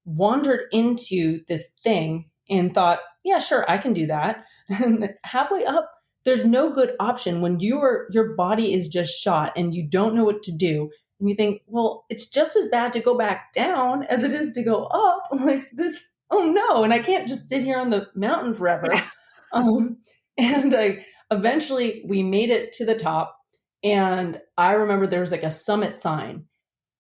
wandered into this thing and thought, yeah, sure, I can do that. And halfway up, there's no good option when your body is just shot and you don't know what to do. And you think, well, it's just as bad to go back down as it is to go up. Like this, oh no, and I can't just sit here on the mountain forever. Yeah. Um, and I eventually we made it to the top, and I remember there was like a summit sign,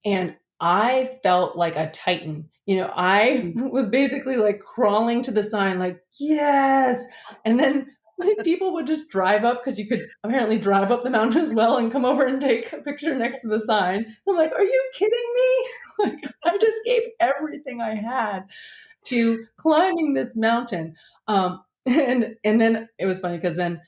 and I felt like a titan. I was basically like crawling to the sign, like, yes. And then like, people would just drive up because you could apparently drive up the mountain as well and come over and take a picture next to the sign. I'm like, are you kidding me? Like, I just gave everything I had to climbing this mountain. And then it was funny because then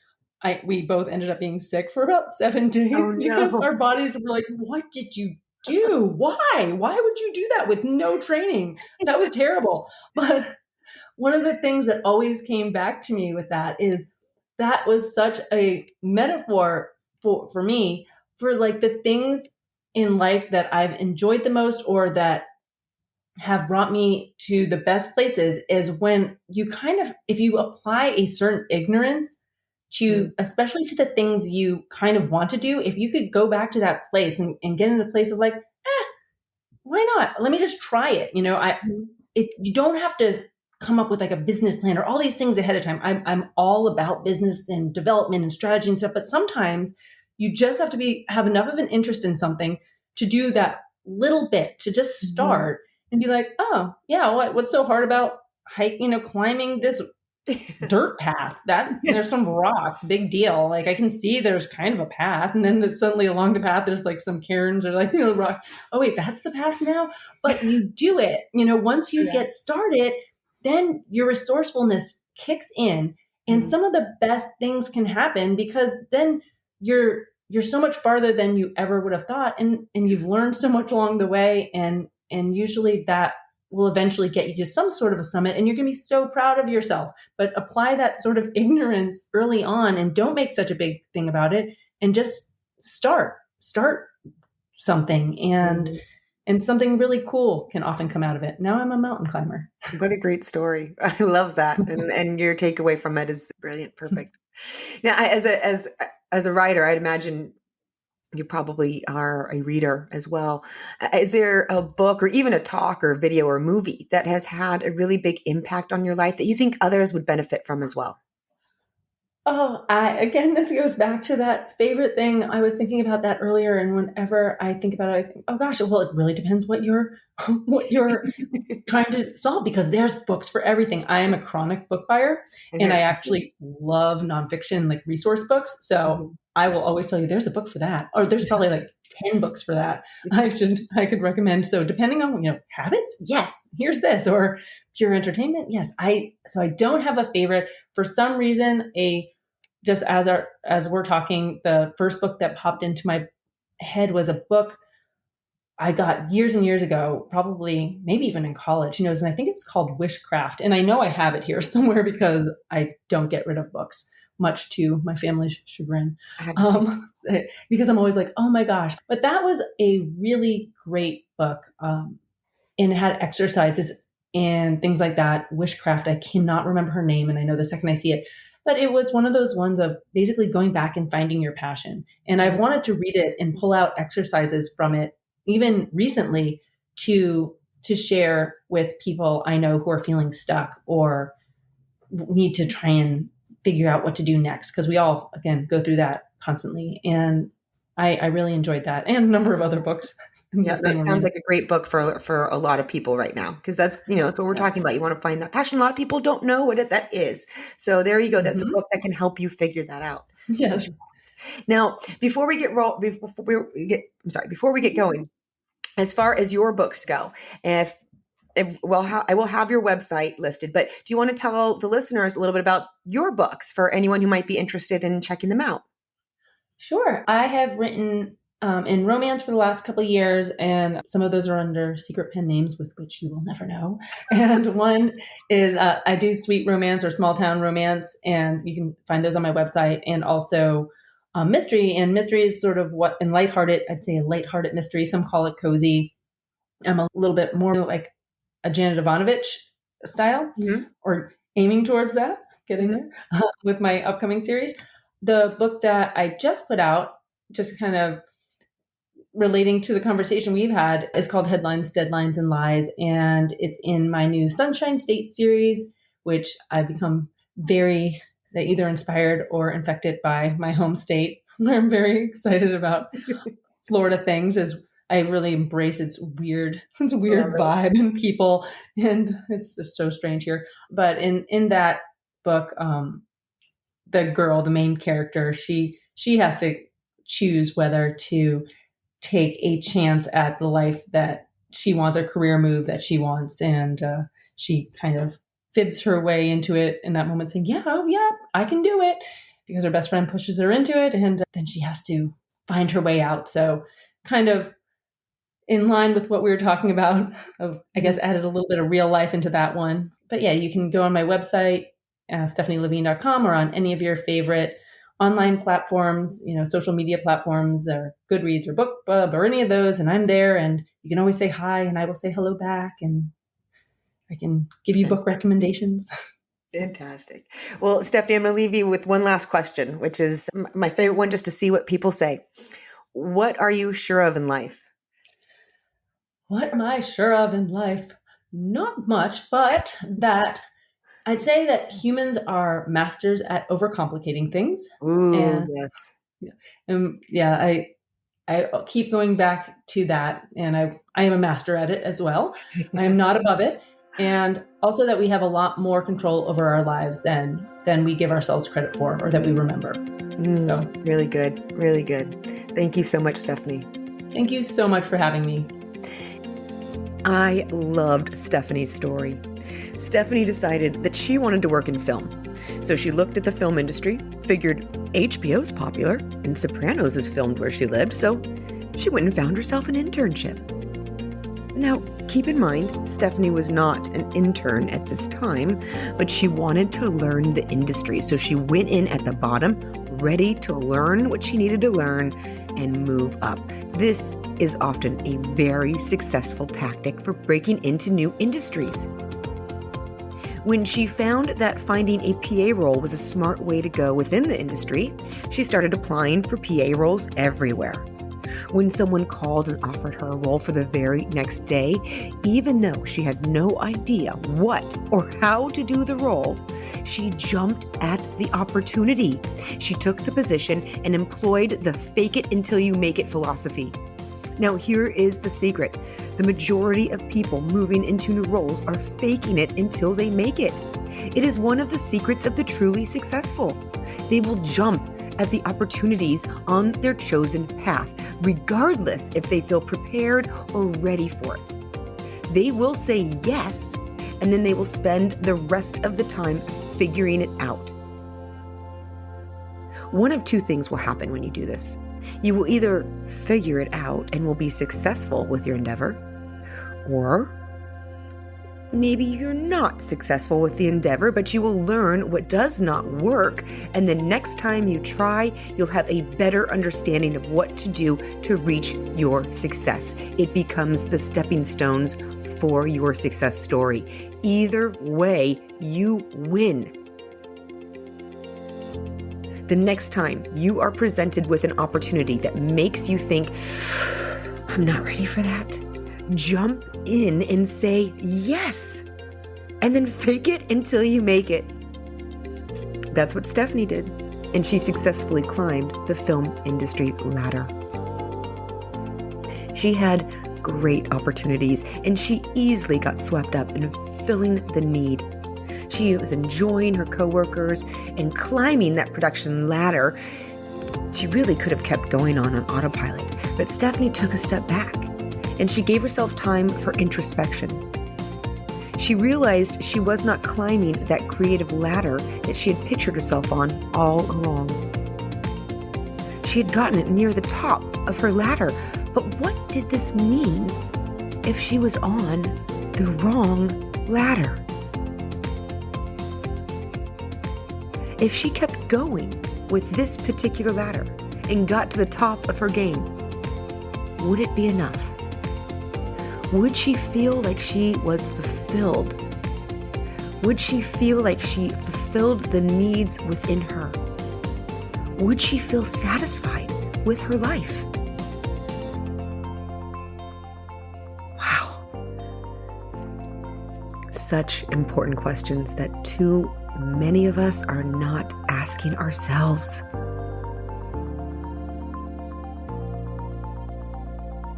we both ended up being sick for about 7 days Oh because no. our bodies were like, what did you do? Why would you do that with no training? That was terrible. But one of the things that always came back to me with that is that was such a metaphor for me for like the things in life that I've enjoyed the most or that have brought me to the best places is when you kind of, if you apply a certain ignorance to, especially to the things you kind of want to do, if you could go back to that place and get in a place of like, why not? Let me just try it. You don't have to come up with like a business plan or all these things ahead of time. I'm all about business and development and strategy and stuff, but sometimes you just have to have enough of an interest in something to do that little bit, to just start and be like, oh yeah, what's so hard about climbing this dirt path? That there's some rocks, big deal. Like I can see there's kind of a path, and then suddenly along the path there's like some cairns or like rock. Oh wait, that's the path now. But you do it. Once you get started, then your resourcefulness kicks in, and some of the best things can happen because then you're so much farther than you ever would have thought, and you've learned so much along the way, and usually that will eventually get you to some sort of a summit, and you're going to be so proud of yourself. But apply that sort of ignorance early on and don't make such a big thing about it, and just start something, and something really cool can often come out of it. Now I'm a mountain climber. What a great story. I love that. And your takeaway from it is brilliant. Perfect. Now, as a writer, I'd imagine You probably are a reader as well. Is there a book or even a talk or video or movie that has had a really big impact on your life that you think others would benefit from as well? Oh, again, this goes back to that favorite thing. I was thinking about that earlier, and whenever I think about it, I think, oh gosh, well, it really depends what you're what you're trying to solve, because there's books for everything. I am a chronic book buyer, and I actually love nonfiction, like resource books. So Mhm. I will always tell you there's a book for that, or there's probably like 10 books for that. I could recommend. So depending on, habits, yes, here's this, or pure entertainment, yes. I don't have a favorite. For some reason, just as we're talking, the first book that popped into my head was a book I got years and years ago, probably maybe even in college, and I think it was called Wishcraft. And I know I have it here somewhere because I don't get rid of books, much to my family's chagrin. I have to see. Because I'm always like, oh my gosh. But that was a really great book. And it had exercises and things like that. Wishcraft, I cannot remember her name, and I know the second I see it. But it was one of those ones of basically going back and finding your passion. And I've wanted to read it and pull out exercises from it, even recently, to share with people I know who are feeling stuck or need to try and figure out what to do next. Because we all, again, go through that constantly. And I really enjoyed that, and a number of other books. Yeah, that sounds like a great book for a lot of people right now, because that's what we're talking about. You want to find that passion. A lot of people don't know what that is. So there you go. That's a book that can help you figure that out. Yes. Now, before we get going, as far as your books go, I will have your website listed, but do you want to tell the listeners a little bit about your books for anyone who might be interested in checking them out? Sure. I have written in romance for the last couple of years, and some of those are under secret pen names with which you will never know. And one is I do sweet romance or small town romance, and you can find those on my website, and also mystery. And mystery is sort of lighthearted, I'd say a lighthearted mystery. Some call it cozy. I'm a little bit more like a Janet Ivanovich style, Mm-hmm. or aiming towards that, getting there with my upcoming series. The book that I just put out, just kind of relating to the conversation we've had, is called Headlines, Deadlines, and Lies. And it's in my new Sunshine State series, which I've become very either inspired or infected by my home state. I'm very excited about Florida things, as I really embrace its weird vibe and people. And it's just so strange here. But in that book, the main character, she has to choose whether to take a chance at the life that she wants, a career move that she wants. And she kind of fibs her way into it in that moment, saying, yeah, I can do it, because her best friend pushes her into it. And then she has to find her way out. So kind of in line with what we were talking about, of, I guess, added a little bit of real life into that one. But yeah, you can go on my website, stephanielavigne.com, or on any of your favorite online platforms, social media platforms, or Goodreads or BookBub or any of those. And I'm there, and you can always say hi, and I will say hello back, and I can give you book recommendations. Fantastic. Well, Stephanie, I'm going to leave you with one last question, which is my favorite one, just to see what people say. What are you sure of in life? What am I sure of in life? Not much, but that I'd say that humans are masters at overcomplicating things. Ooh, And yes. I keep going back to that, and I am a master at it as well. I am not above it. And also that we have a lot more control over our lives than we give ourselves credit for, or that we remember. So really good. Really good. Thank you so much, Stephanie. Thank you so much for having me. I loved Stephanie's story. Stephanie decided that she wanted to work in film. So she looked at the film industry, figured HBO's popular, and Sopranos is filmed where she lived, so she went and found herself an internship. Now, keep in mind, Stephanie was not an intern at this time, but she wanted to learn the industry. So she went in at the bottom, ready to learn what she needed to learn and move up. This is often a very successful tactic for breaking into new industries. When she found that finding a PA role was a smart way to go within the industry, she started applying for PA roles everywhere. When someone called and offered her a role for the very next day, even though she had no idea what or how to do the role, she jumped at the opportunity. She took the position and employed the fake it until you make it philosophy. Now, here is the secret. The majority of people moving into new roles are faking it until they make it. It is one of the secrets of the truly successful. They will jump at the opportunities on their chosen path, regardless if they feel prepared or ready for it. They will say yes, and then they will spend the rest of the time figuring it out. One of two things will happen when you do this. You will either figure it out and will be successful with your endeavor, or maybe you're not successful with the endeavor, but you will learn what does not work, and the next time you try, you'll have a better understanding of what to do to reach your success. It becomes the stepping stones for your success story. Either way, you win. The next time you are presented with an opportunity that makes you think, I'm not ready for that, jump in and say yes, and then fake it until you make it. That's what Stephanie did, and she successfully climbed the film industry ladder. She had great opportunities, and she easily got swept up in filling the need. She was enjoying her coworkers and climbing that production ladder. She really could have kept going on autopilot, but Stephanie took a step back, and she gave herself time for introspection. She realized she was not climbing that creative ladder that she had pictured herself on all along. She had gotten it near the top of her ladder, but what did this mean if she was on the wrong ladder? If she kept going with this particular ladder and got to the top of her game, would it be enough? Would she feel like she was fulfilled? Would she feel like she fulfilled the needs within her? Would she feel satisfied with her life? Wow. Such important questions that too many of us are not asking ourselves.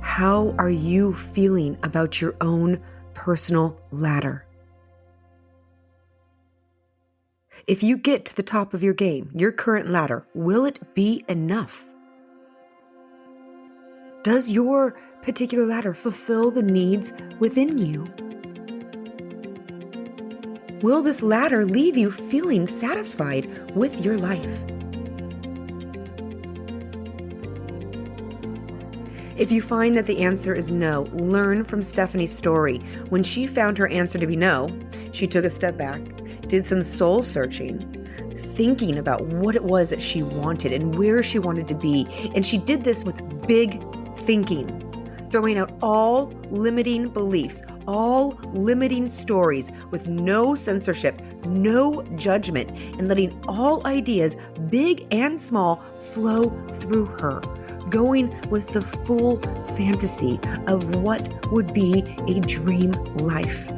How are you feeling about your own personal ladder? If you get to the top of your game, your current ladder, will it be enough? Does your particular ladder fulfill the needs within you? Will this ladder leave you feeling satisfied with your life? If you find that the answer is no, learn from Stephanie's story. When she found her answer to be no, she took a step back, did some soul searching, thinking about what it was that she wanted and where she wanted to be. And she did this with big thinking, throwing out all limiting beliefs, all limiting stories with no censorship, no judgment, and letting all ideas, big and small, flow through her, going with the full fantasy of what would be a dream life.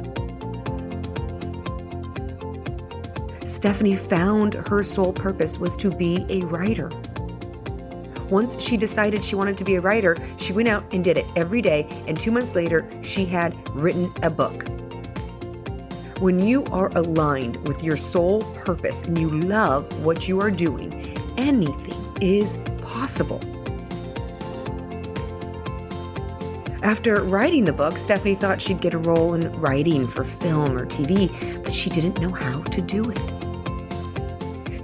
Stephanie found her sole purpose was to be a writer. Once she decided she wanted to be a writer, she went out and did it every day, and 2 months later, she had written a book. When you are aligned with your sole purpose and you love what you are doing, anything is possible. After writing the book, Stephanie thought she'd get a role in writing for film or TV, but she didn't know how to do it.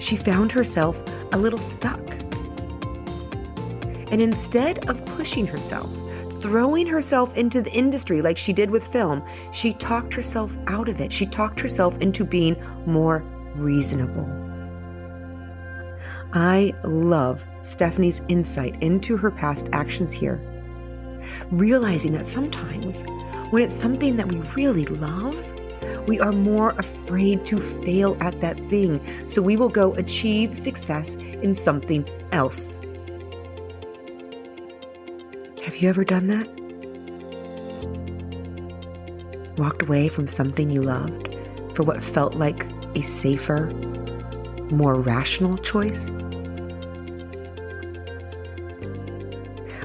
She found herself a little stuck. And instead of pushing herself, throwing herself into the industry like she did with film, she talked herself out of it. She talked herself into being more reasonable. I love Stephanie's insight into her past actions here. Realizing that sometimes when it's something that we really love, we are more afraid to fail at that thing, so we will go achieve success in something else. Have you ever done that? Walked away from something you loved for what felt like a safer, more rational choice?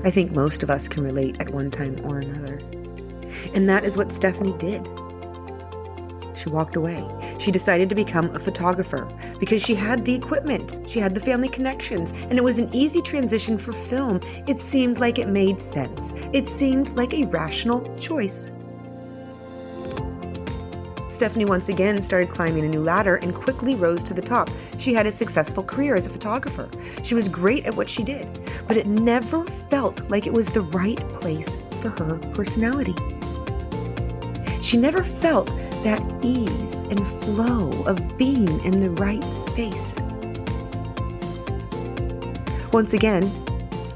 I think most of us can relate at one time or another. And that is what Stephanie did. She walked away. She decided to become a photographer because she had the equipment, she had the family connections, and it was an easy transition for film. It seemed like it made sense. It seemed like a rational choice. Stephanie once again started climbing a new ladder and quickly rose to the top. She had a successful career as a photographer. She was great at what she did, but it never felt like it was the right place for her personality. She never felt that ease and flow of being in the right space. Once again,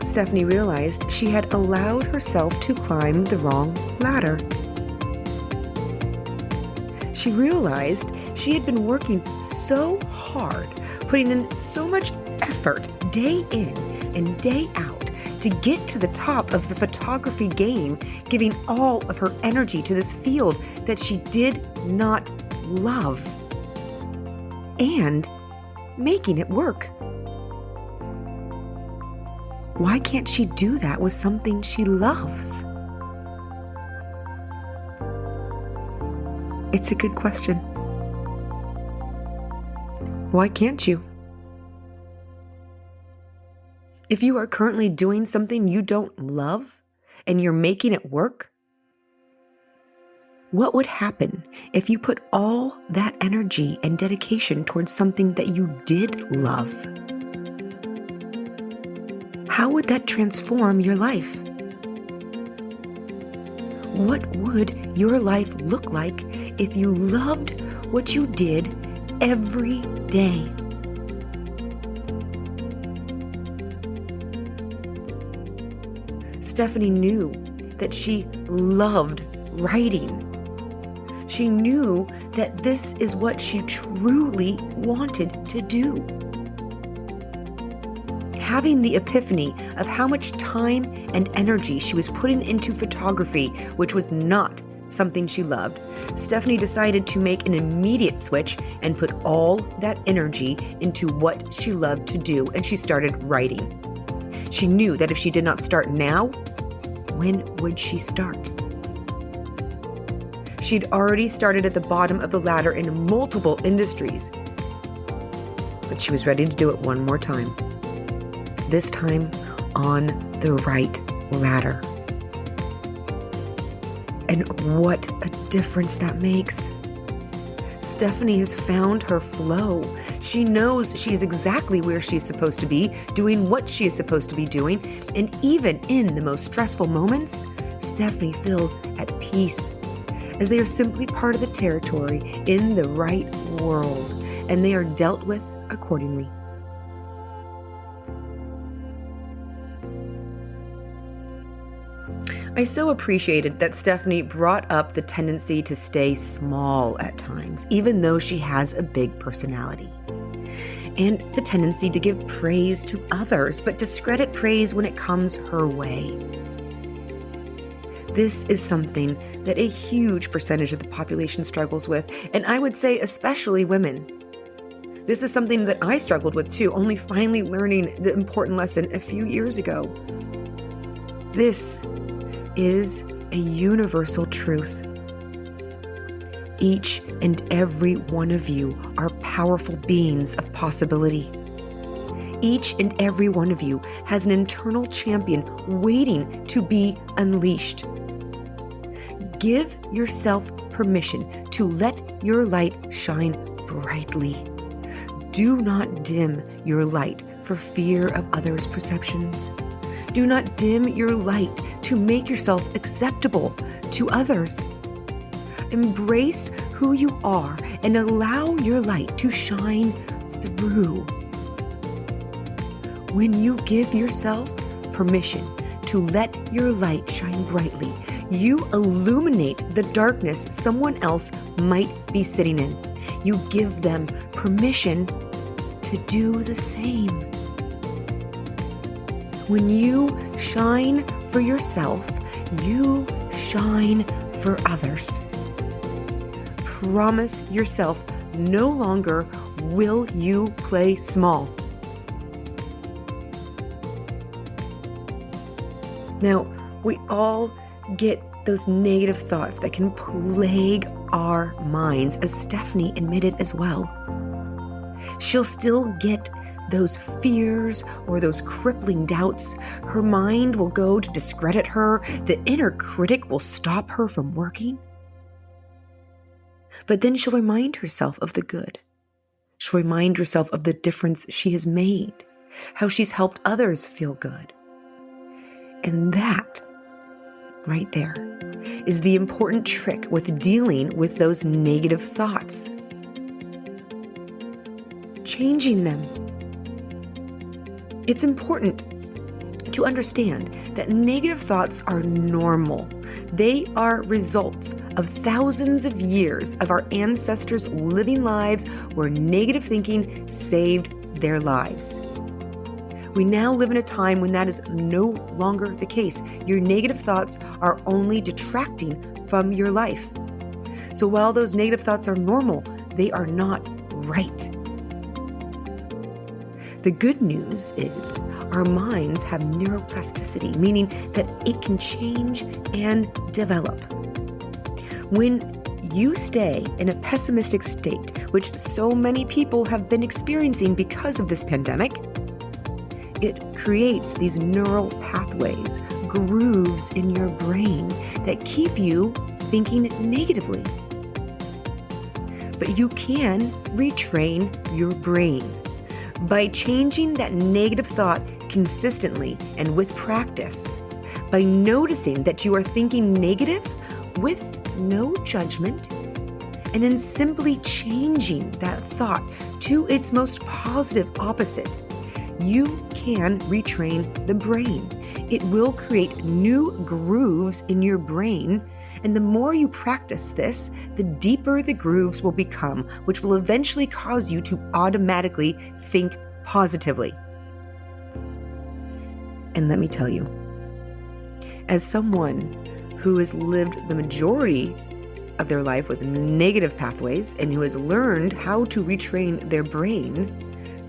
Stephanie realized she had allowed herself to climb the wrong ladder. She realized she had been working so hard, putting in so much effort day in and day out to get to the top of the photography game, giving all of her energy to this field that she did not love, and making it work. Why can't she do that with something she loves? It's a good question. Why can't you? If you are currently doing something you don't love and you're making it work, what would happen if you put all that energy and dedication towards something that you did love? How would that transform your life? What would your life look like if you loved what you did every day? Stephanie knew that she loved writing. She knew that this is what she truly wanted to do. Having the epiphany of how much time and energy she was putting into photography, which was not something she loved, Stephanie decided to make an immediate switch and put all that energy into what she loved to do, and she started writing. She knew that if she did not start now, when would she start? She'd already started at the bottom of the ladder in multiple industries, but she was ready to do it one more time. This time on the right ladder. And what a difference that makes. Stephanie has found her flow. She knows she's exactly where she's supposed to be, doing what she is supposed to be doing. And even in the most stressful moments, Stephanie feels at peace, as they are simply part of the territory in the right world, and they are dealt with accordingly. I so appreciated that Stephanie brought up the tendency to stay small at times, even though she has a big personality, and the tendency to give praise to others, but discredit praise when it comes her way. This is something that a huge percentage of the population struggles with, and I would say especially women. This is something that I struggled with too, only finally learning the important lesson a few years ago. This is a universal truth. Each and every one of you are powerful beings of possibility. Each and every one of you has an internal champion waiting to be unleashed. Give yourself permission to let your light shine brightly. Do not dim your light for fear of others' perceptions. Do not dim your light to make yourself acceptable to others. Embrace who you are and allow your light to shine through. When you give yourself permission to let your light shine brightly, you illuminate the darkness someone else might be sitting in. You give them permission to do the same. When you shine for yourself, you shine for others. Promise yourself no longer will you play small. Now, we all get those negative thoughts that can plague our minds, as Stephanie admitted as well. She'll still get those fears or those crippling doubts. Her mind will go to discredit her. The inner critic will stop her from working. But then she'll remind herself of the good. She'll remind herself of the difference she has made, how she's helped others feel good. And that, right there, is the important trick with dealing with those negative thoughts. Changing them. It's important to understand that negative thoughts are normal. They are results of thousands of years of our ancestors living lives where negative thinking saved their lives. We now live in a time when that is no longer the case. Your negative thoughts are only detracting from your life. So while those negative thoughts are normal, they are not right. The good news is our minds have neuroplasticity, meaning that it can change and develop. When you stay in a pessimistic state, which so many people have been experiencing because of this pandemic, it creates these neural pathways, grooves in your brain that keep you thinking negatively. But you can retrain your brain by changing that negative thought consistently and with practice, by noticing that you are thinking negative with no judgment, and then simply changing that thought to its most positive opposite. You can retrain the brain. It will create new grooves in your brain, and the more you practice this, the deeper the grooves will become, which will eventually cause you to automatically think positively. And let me tell you, as someone who has lived the majority of their life with negative pathways and who has learned how to retrain their brain,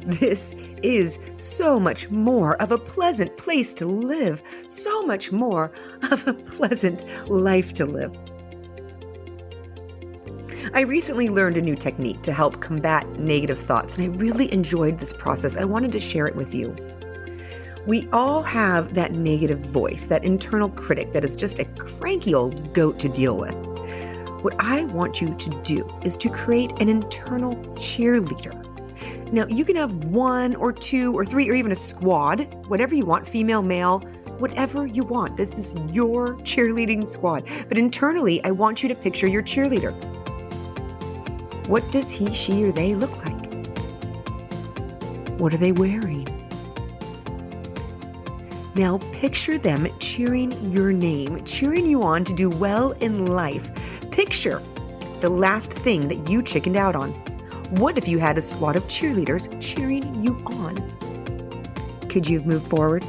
this is so much more of a pleasant place to live, so much more of a pleasant life to live. I recently learned a new technique to help combat negative thoughts, and I really enjoyed this process. I wanted to share it with you. We all have that negative voice, that internal critic that is just a cranky old goat to deal with. What I want you to do is to create an internal cheerleader. Now, you can have one or two or three or even a squad, whatever you want, female, male, whatever you want. This is your cheerleading squad. But internally, I want you to picture your cheerleader. What does he, she, or they look like? What are they wearing? Now picture them cheering your name, cheering you on to do well in life. Picture the last thing that you chickened out on. What if you had a squad of cheerleaders cheering you on? Could you have moved forward?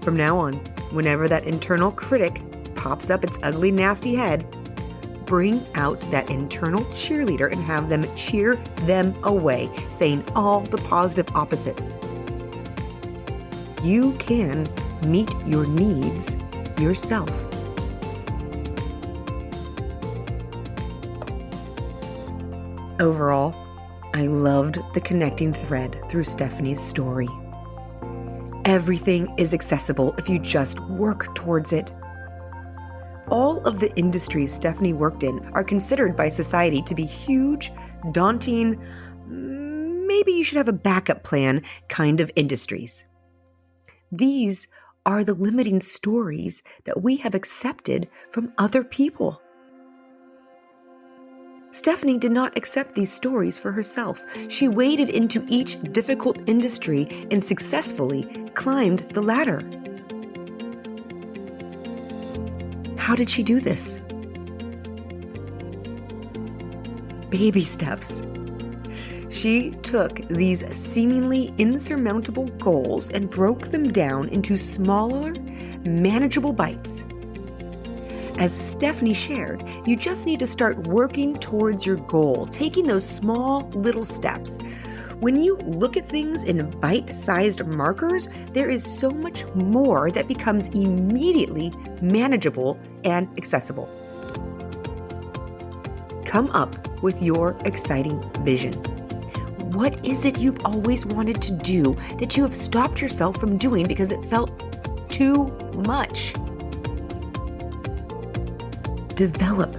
From now on, whenever that internal critic pops up its ugly, nasty head, bring out that internal cheerleader and have them cheer them away, saying all the positive opposites. You can meet your needs yourself. Overall, I loved the connecting thread through Stephanie's story. Everything is accessible if you just work towards it. All of the industries Stephanie worked in are considered by society to be huge, daunting, maybe you should have a backup plan kind of industries. These are the limiting stories that we have accepted from other people. Stephanie did not accept these stories for herself. She waded into each difficult industry and successfully climbed the ladder. How did she do this? Baby steps. She took these seemingly insurmountable goals and broke them down into smaller, manageable bites. As Stephanie shared, you just need to start working towards your goal, taking those small little steps. When you look at things in bite-sized markers, there is so much more that becomes immediately manageable and accessible. Come up with your exciting vision. What is it you've always wanted to do that you have stopped yourself from doing because it felt too much? Develop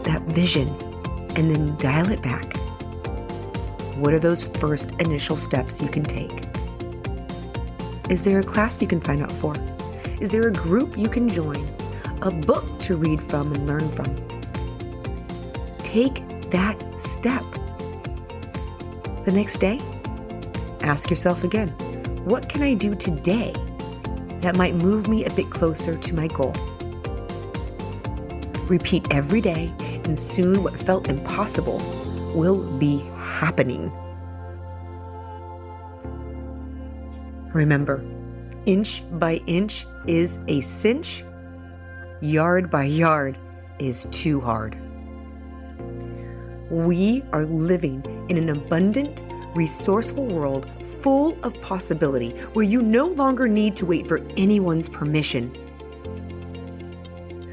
that vision and then dial it back. What are those first initial steps you can take? Is there a class you can sign up for? Is there a group you can join? A book to read from and learn from? Take that step. The next day, ask yourself again, what can I do today that might move me a bit closer to my goal? Repeat every day, and soon what felt impossible will be happening. Remember, inch by inch is a cinch. Yard by yard is too hard. We are living in an abundant, resourceful world full of possibility where you no longer need to wait for anyone's permission.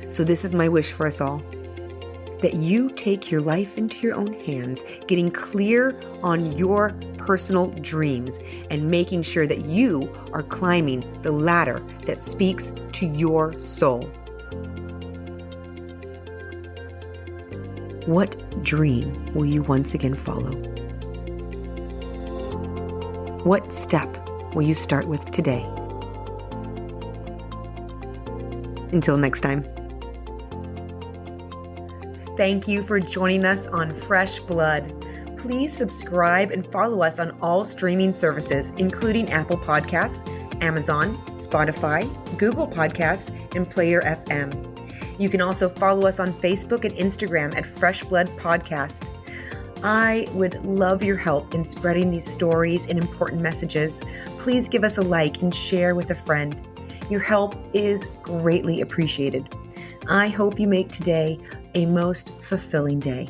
So this is my wish for us all, that you take your life into your own hands, getting clear on your personal dreams and making sure that you are climbing the ladder that speaks to your soul. What dream will you once again follow? What step will you start with today? Until next time. Thank you for joining us on Fresh Blood. Please subscribe and follow us on all streaming services, including Apple Podcasts, Amazon, Spotify, Google Podcasts, and Player FM. You can also follow us on Facebook and Instagram at Fresh Blood Podcast. I would love your help in spreading these stories and important messages. Please give us a like and share with a friend. Your help is greatly appreciated. I hope you make today a most fulfilling day.